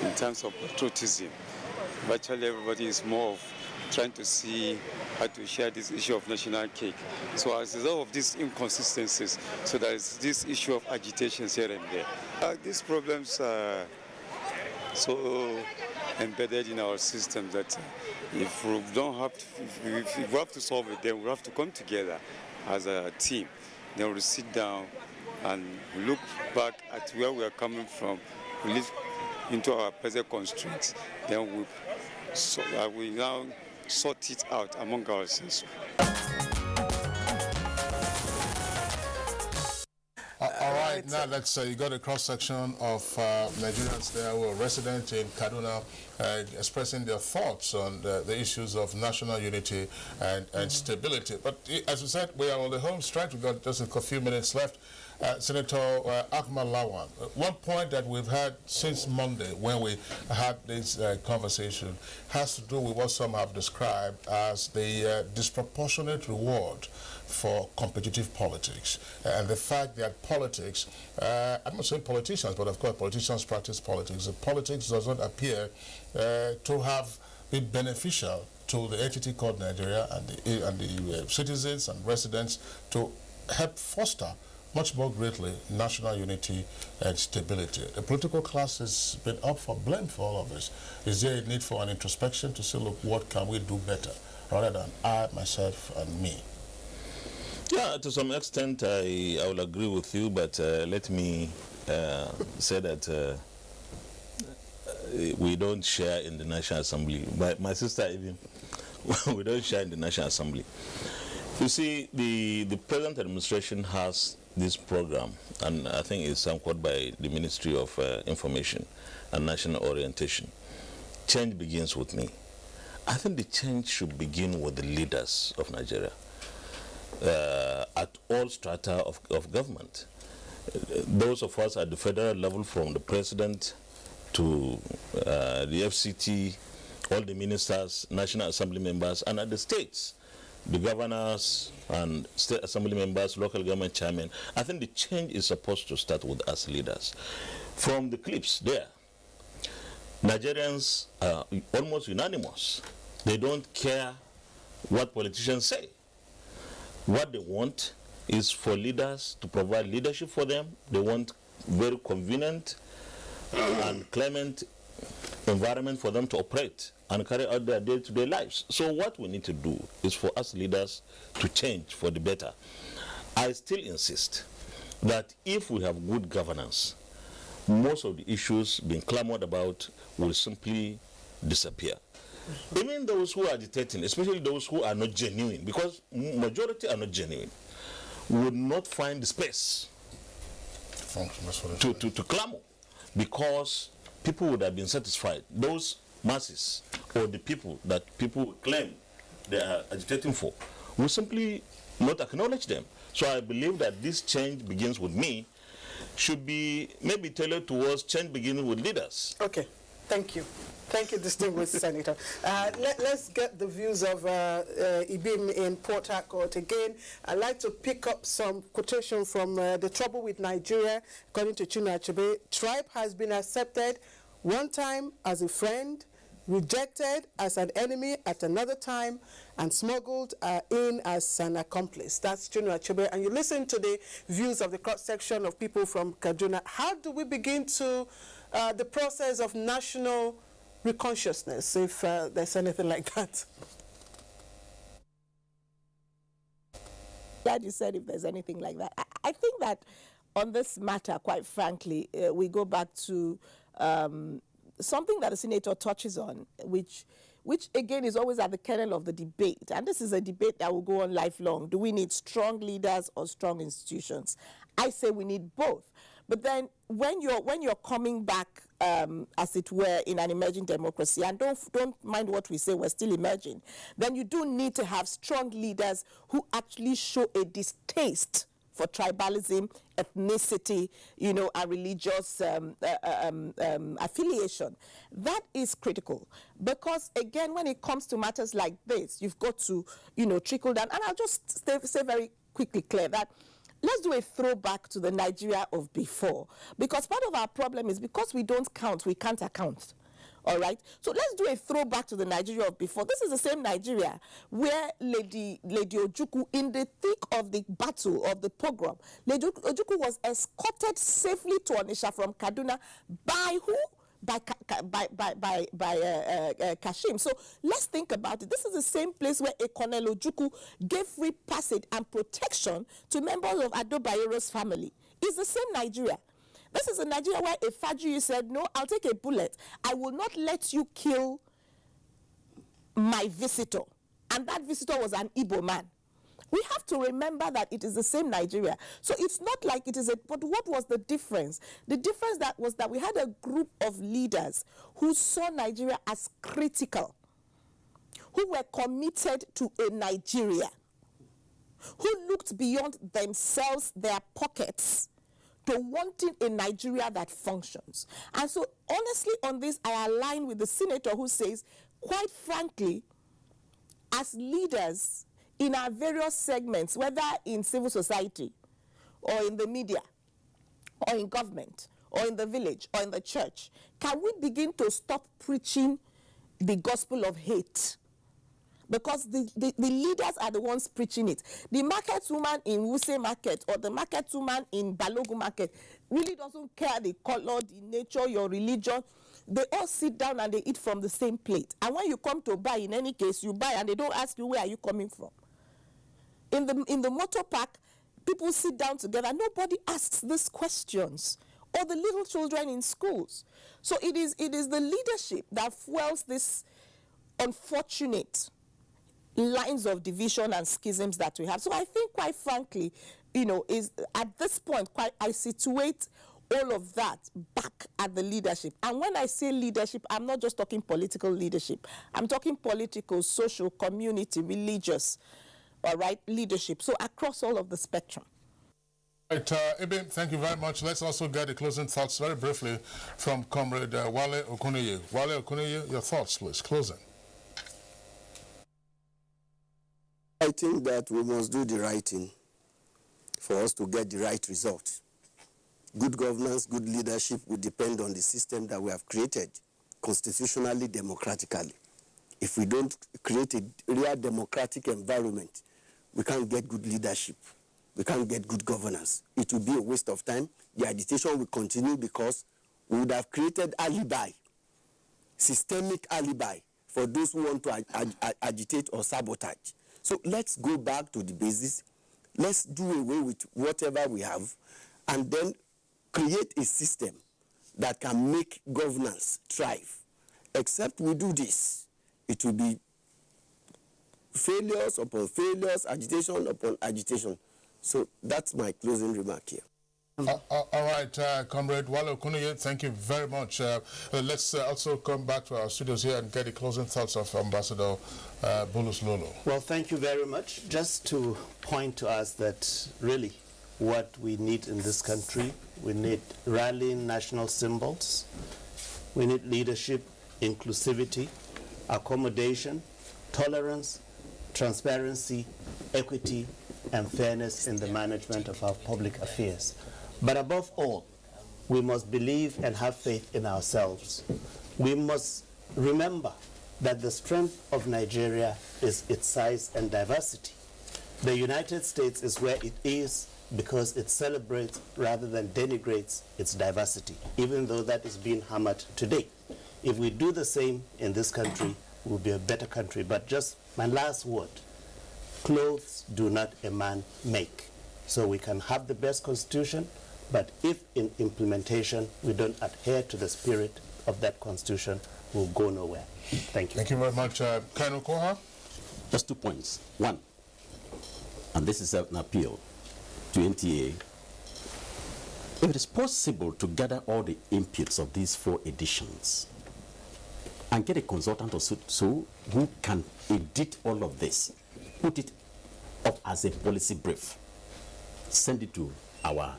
in terms of patriotism. Virtually everybody is more of trying to see how to share this issue of national cake. So as a result of these inconsistencies, so there is this issue of agitations here and there. These problems are so embedded in our system that if we have to solve it, then we have to come together as a team. Then we'll sit down and look back at where we are coming from, we live into our present constraints, then we now sort it out among ourselves. All right, now let's you got a cross-section of Nigerians there who are resident in Kaduna expressing their thoughts on the issues of national unity and stability. But as we said, we are on the home stretch. We've got just a few minutes left. Senator Ahmad Lawan, one point that we've had since Monday when we had this conversation has to do with what some have described as the disproportionate reward for competitive politics, and the fact that politics, I'm not saying politicians, but of course politicians practice politics. Politics does not appear to have been beneficial to the entity called Nigeria and the citizens and residents to help foster much more greatly national unity and stability. The political class has been up for blame for all of this. Is there a need for an introspection to say, look, what can we do better, rather than I, myself, and me? Yeah, to some extent, I will agree with you, but let me say that we don't share in the National Assembly. My sister even, we don't share in the National Assembly. You see, the present administration has this program, and I think it's somewhat by the Ministry of Information and National Orientation. Change begins with me. I think the change should begin with the leaders of Nigeria at all strata of government. Those of us at the federal level, from the president to the FCT, all the ministers, National Assembly members, and at the states, the governors and state assembly members, local government chairmen. I think the change is supposed to start with us leaders. From the clips there, Nigerians are almost unanimous. They don't care what politicians say. What they want is for leaders to provide leadership for them. They want very convenient and clement environment for them to operate and carry out their day-to-day lives. So what we need to do is for us leaders to change for the better. I still insist that if we have good governance, most of the issues being clamored about will simply disappear. Even those who are agitating, especially those who are not genuine, because majority are not genuine, would not find the space to clamor, because people would have been satisfied. Those masses or the people that people claim they are agitating for will simply not acknowledge them. So I believe that this change begins with me, should be maybe tailored towards change beginning with leaders. Okay, thank you. Thank you, distinguished Senator. Let's get the views of Ibim in Port Harcourt again. I'd like to pick up some quotation from The Trouble with Nigeria. According to Chinua Achebe, tribe has been accepted one time as a friend, rejected as an enemy at another time, and smuggled in as an accomplice. That's Chinua Achebe. And you listen to the views of the cross-section of people from Kaduna. How do we begin to the process of national reconsciousness, if there's anything like that? Glad you said if there's anything like that. I think that on this matter, quite frankly, we go back to something that the senator touches on, which again is always at the kernel of the debate. And this is a debate that will go on lifelong. Do we need strong leaders or strong institutions? I say we need both. But then when you're coming back, as it were, in an emerging democracy, and don't mind what we say, we're still emerging, then you do need to have strong leaders who actually show a distaste for tribalism, ethnicity, you know, and religious affiliation. That is critical, because again, when it comes to matters like this, you've got to, you know, trickle down. And I'll just say very quickly, Claire, that let's do a throwback to the Nigeria of before, because part of our problem is because we don't count, we can't account. All right, so let's do a throwback to the Nigeria of before. This is the same Nigeria where Lady Ojukwu, in the thick of the battle of the pogrom, Lady Ojukwu was escorted safely to Onitsha from Kaduna by who? By Kashim. So let's think about it. This is the same place where a Colonel Ojukwu gave free passage and protection to members of Ado Bayero's family. It's the same Nigeria. This is a Nigeria where a Fajiri said, no, I'll take a bullet. I will not let you kill my visitor. And that visitor was an Igbo man. We have to remember that it is the same Nigeria. So it's not like it is but what was the difference? The difference was that we had a group of leaders who saw Nigeria as critical, who were committed to a Nigeria, who looked beyond themselves, their pockets, to wanting a Nigeria that functions. And so, honestly, on this, I align with the senator who says, quite frankly, as leaders in our various segments, whether in civil society, or in the media, or in government, or in the village, or in the church, can we begin to stop preaching the gospel of hate? Because the leaders are the ones preaching it. The market woman in Wuse market or the market woman in Balogu market really doesn't care the color, the nature, your religion. They all sit down and they eat from the same plate. And when you come to buy, in any case, you buy and they don't ask you where are you coming from. In the motor park, people sit down together. Nobody asks these questions. Or the little children in schools. So it is the leadership that fuels this unfortunate lines of division and schisms that we have. So I think, quite frankly, you know, is at this point, I situate all of that back at the leadership. And when I say leadership, I'm not just talking political leadership. I'm talking political, social, community, religious, all right, leadership. So across all of the spectrum. Right, Ibim, thank you very much. Let's also get the closing thoughts very briefly from Comrade Wale Okuneye. Wale Okuneye, your thoughts, please. Closing. I think that we must do the right thing for us to get the right result. Good governance, good leadership will depend on the system that we have created, constitutionally, democratically. If we don't create a real democratic environment, we can't get good leadership. We can't get good governance. It will be a waste of time. The agitation will continue because we would have created alibi, systemic alibi for those who want to agitate or sabotage. So let's go back to the basis. Let's do away with whatever we have and then create a system that can make governance thrive. Except we do this, it will be failures upon failures, agitation upon agitation. So that's my closing remark here. All right, Comrade Wale Okunuye, thank you very much. Let's also come back to our studios here and get the closing thoughts of Ambassador Bulus Lolo. Well, thank you very much. Just to point to us that really what we need in this country, we need rallying national symbols, we need leadership, inclusivity, accommodation, tolerance, transparency, equity, and fairness in the management of our public affairs. But above all, we must believe and have faith in ourselves. We must remember that the strength of Nigeria is its size and diversity. The United States is where it is because it celebrates rather than denigrates its diversity, even though that is being hammered today. If we do the same in this country, we'll be a better country. But just my last word, clothes do not a man make. So we can have the best constitution, but if in implementation we don't adhere to the spirit of that constitution, we'll go nowhere. Thank you. Thank you very much. Kanu Koha? Just 2 points. One, and this is an appeal to NTA. If it is possible to gather all the inputs of these 4 editions and get a consultant or so who can edit all of this, put it up as a policy brief, send it to our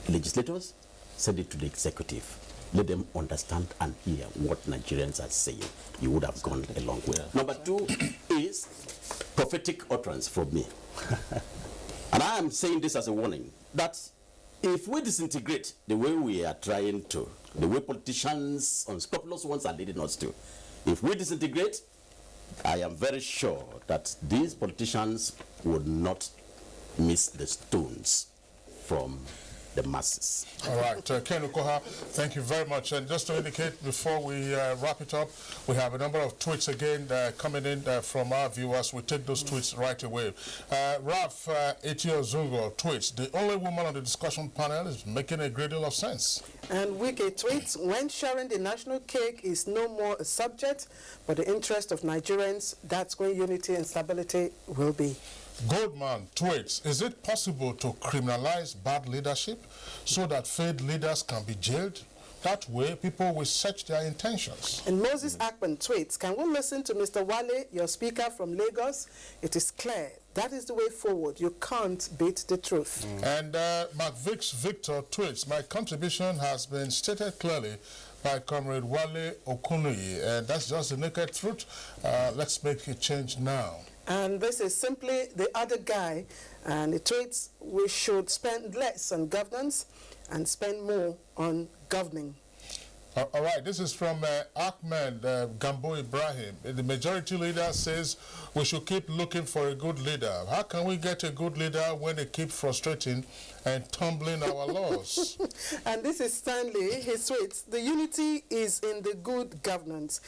legislators, send it to the executive. Let them understand and hear what Nigerians are saying. You would have gone a long way. Number 2 is prophetic utterance from me. And I am saying this as a warning, that if we disintegrate the way we are trying to, the way politicians, unscrupulous ones, are leading us to, if we disintegrate, I am very sure that these politicians would not miss the stones from the masses. All right, Ken Ukoha, thank you very much. And just to indicate before we wrap it up, we have a number of tweets again coming in from our viewers. We take those tweets right away. Ralph Etio Zungo tweets, the only woman on the discussion panel is making a great deal of sense. And Wiki tweets, when sharing the national cake is no more a subject, but the interest of Nigerians, that's when unity and stability will be. Goldman tweets, is it possible to criminalize bad leadership so that failed leaders can be jailed? That way, people will search their intentions. And Moses Akpan tweets, can we listen to Mr. Wale, your speaker from Lagos? It is clear. That is the way forward. You can't beat the truth. And McVix Victor tweets, my contribution has been stated clearly by Comrade Wale Okunuyi, and that's just the naked truth. Let's make a change now. And this is simply the other guy, and it tweets, we should spend less on governance and spend more on governing. All right, this is from Ahmed Gambo Ibrahim. The majority leader says we should keep looking for a good leader. How can we get a good leader when they keep frustrating and tumbling our laws? And this is Stanley. He tweets, the unity is in the good governance.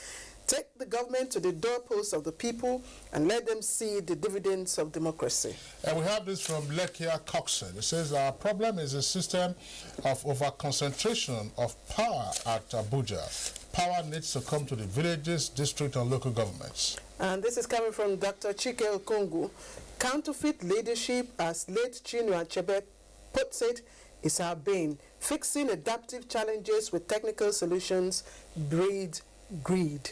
Take the government to the doorposts of the people and let them see the dividends of democracy. And we have this from Lekia Coxon. It says our problem is a system of over-concentration of power at Abuja. Power needs to come to the villages, district, and local governments. And this is coming from Dr. Chike Okongu. Counterfeit leadership, as late Chinua Achebe puts it, is our bane. Fixing adaptive challenges with technical solutions breeds greed.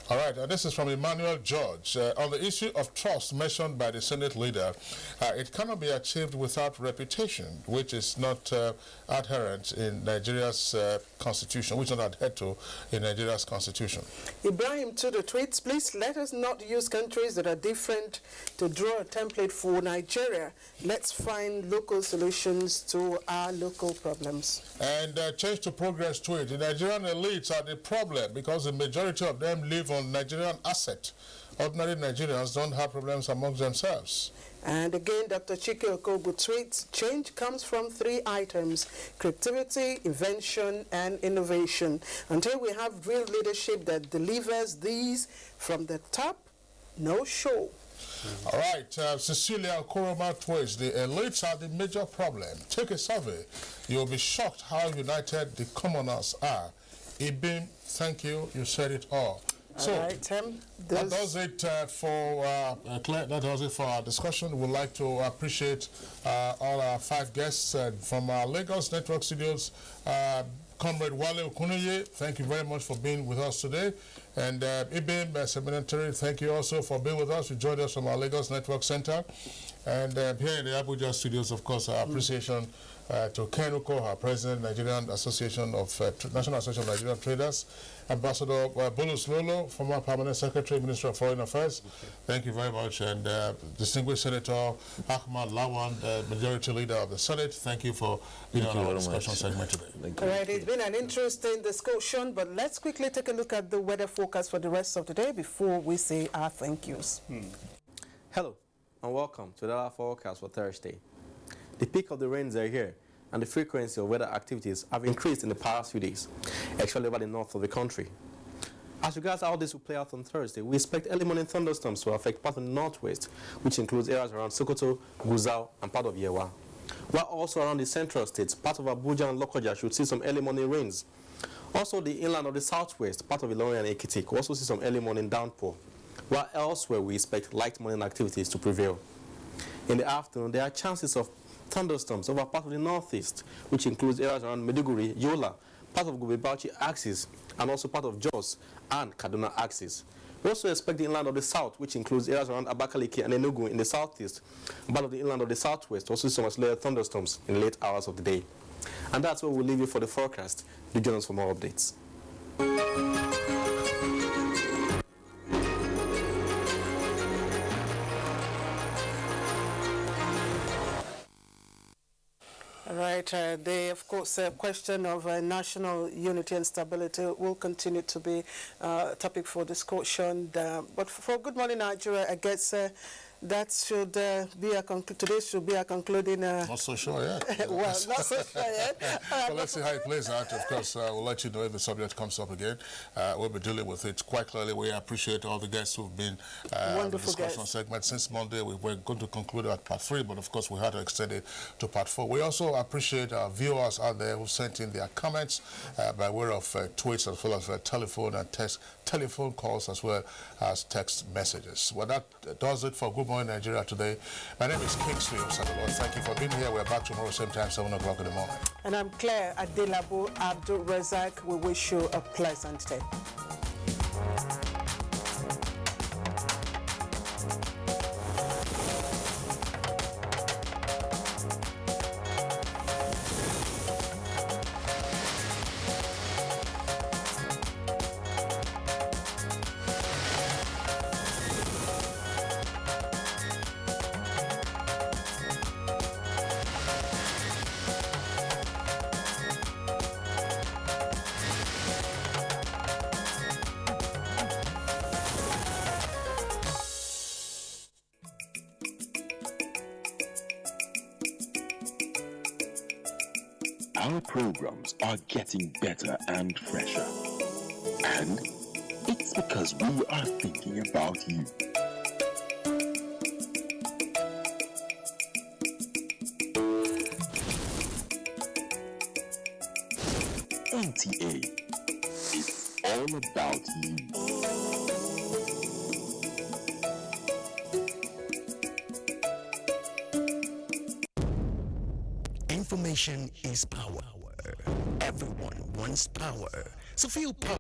All right, this is from Emmanuel George. On the issue of trust mentioned by the Senate leader, it cannot be achieved without reputation, which is not adherent in Nigeria's constitution, which is not adhered to in Nigeria's constitution. Ibrahim to the tweets, please let us not use countries that are different to draw a template for Nigeria. Let's find local solutions to our local problems. And Change to Progress tweet, the Nigerian elites are the problem because the majority of them live on Nigerian asset ordinary Nigerians don't have problems amongst themselves. And again, Dr. Chike Okobu tweets, change comes from 3 items: creativity, invention, and innovation. Until we have real leadership that delivers these from the top, no show. All right, Cecilia Koroma tweets, the elites are the major problem. Take a survey. You'll be shocked how united the commoners are. Ibim, thank you. You said it all. So, all right, Tim, that does it for Claire. That does it for our discussion. We'd like to appreciate all our 5 guests from our Lagos Network Studios. Comrade Wale Okunoye, thank you very much for being with us today. And Ibim Seminary, thank you also for being with us. You joined us from our Lagos Network Center. And here in the Abuja studios, of course, our appreciation to Ken Uko, our president, Nigerian Association of National Association of Nigerian Traders, Ambassador Bulus Lolo, former Permanent Secretary, Minister of Foreign Affairs. Thank you very much. And distinguished Senator Ahmad Lawan, Majority Leader of the Senate. Thank you for being on our discussion segment today. All right, it's been an interesting discussion, but let's quickly take a look at the weather forecast for the rest of the day before we say our thank yous. Hello, and welcome to the weather forecast for Thursday. The peak of the rains are here, and the frequency of weather activities have increased in the past few days, especially over the north of the country. As regards how this will play out on Thursday, we expect early morning thunderstorms to affect part of the northwest, which includes areas around Sokoto, Gusau, and part of Yewa. While also around the central states, part of Abuja and Lokoja should see some early morning rains. Also, the inland of the southwest, part of Ilorin and Ekiti, will also see some early morning downpour. While elsewhere, we expect light morning activities to prevail. In the afternoon, there are chances of thunderstorms over part of the northeast, which includes areas around Maiduguri, Yola, part of Gubibauchi axis, and also part of Jos and Kaduna axis. We also expect the inland of the south, which includes areas around Abakaliki and Enugu in the southeast, and part of the inland of the southwest, also some isolated thunderstorms in the late hours of the day. And that's where we'll leave you for the forecast. Do join us for more updates. All right, of course, question of national unity and stability will continue to be a topic for discussion. But for Good Morning Nigeria, I guess that should be today should be a concluding. Not so sure yet. Well, not so sure yet. Well, let's see how it plays out. Of course, we'll let you know if the subject comes up again. We'll be dealing with it quite clearly. We appreciate all the guests who've been on the discussion segment since Monday. We were going to conclude at Part 3, but of course we had to extend it to Part 4. We also appreciate our viewers out there who sent in their comments by way of tweets as well as telephone and telephone calls as well as text messages. Well, that does it for Good Morning Nigeria today. My name is Kingsley Osadolo. Thank you for being here. We're back tomorrow same time, 7 o'clock in the morning. And I'm Claire Adelabo Abdul Razak. We wish you a pleasant day. Our programs are getting better and fresher. And it's because we are thinking about you. NTA is all about you. Information is power. Everyone wants power. So feel power.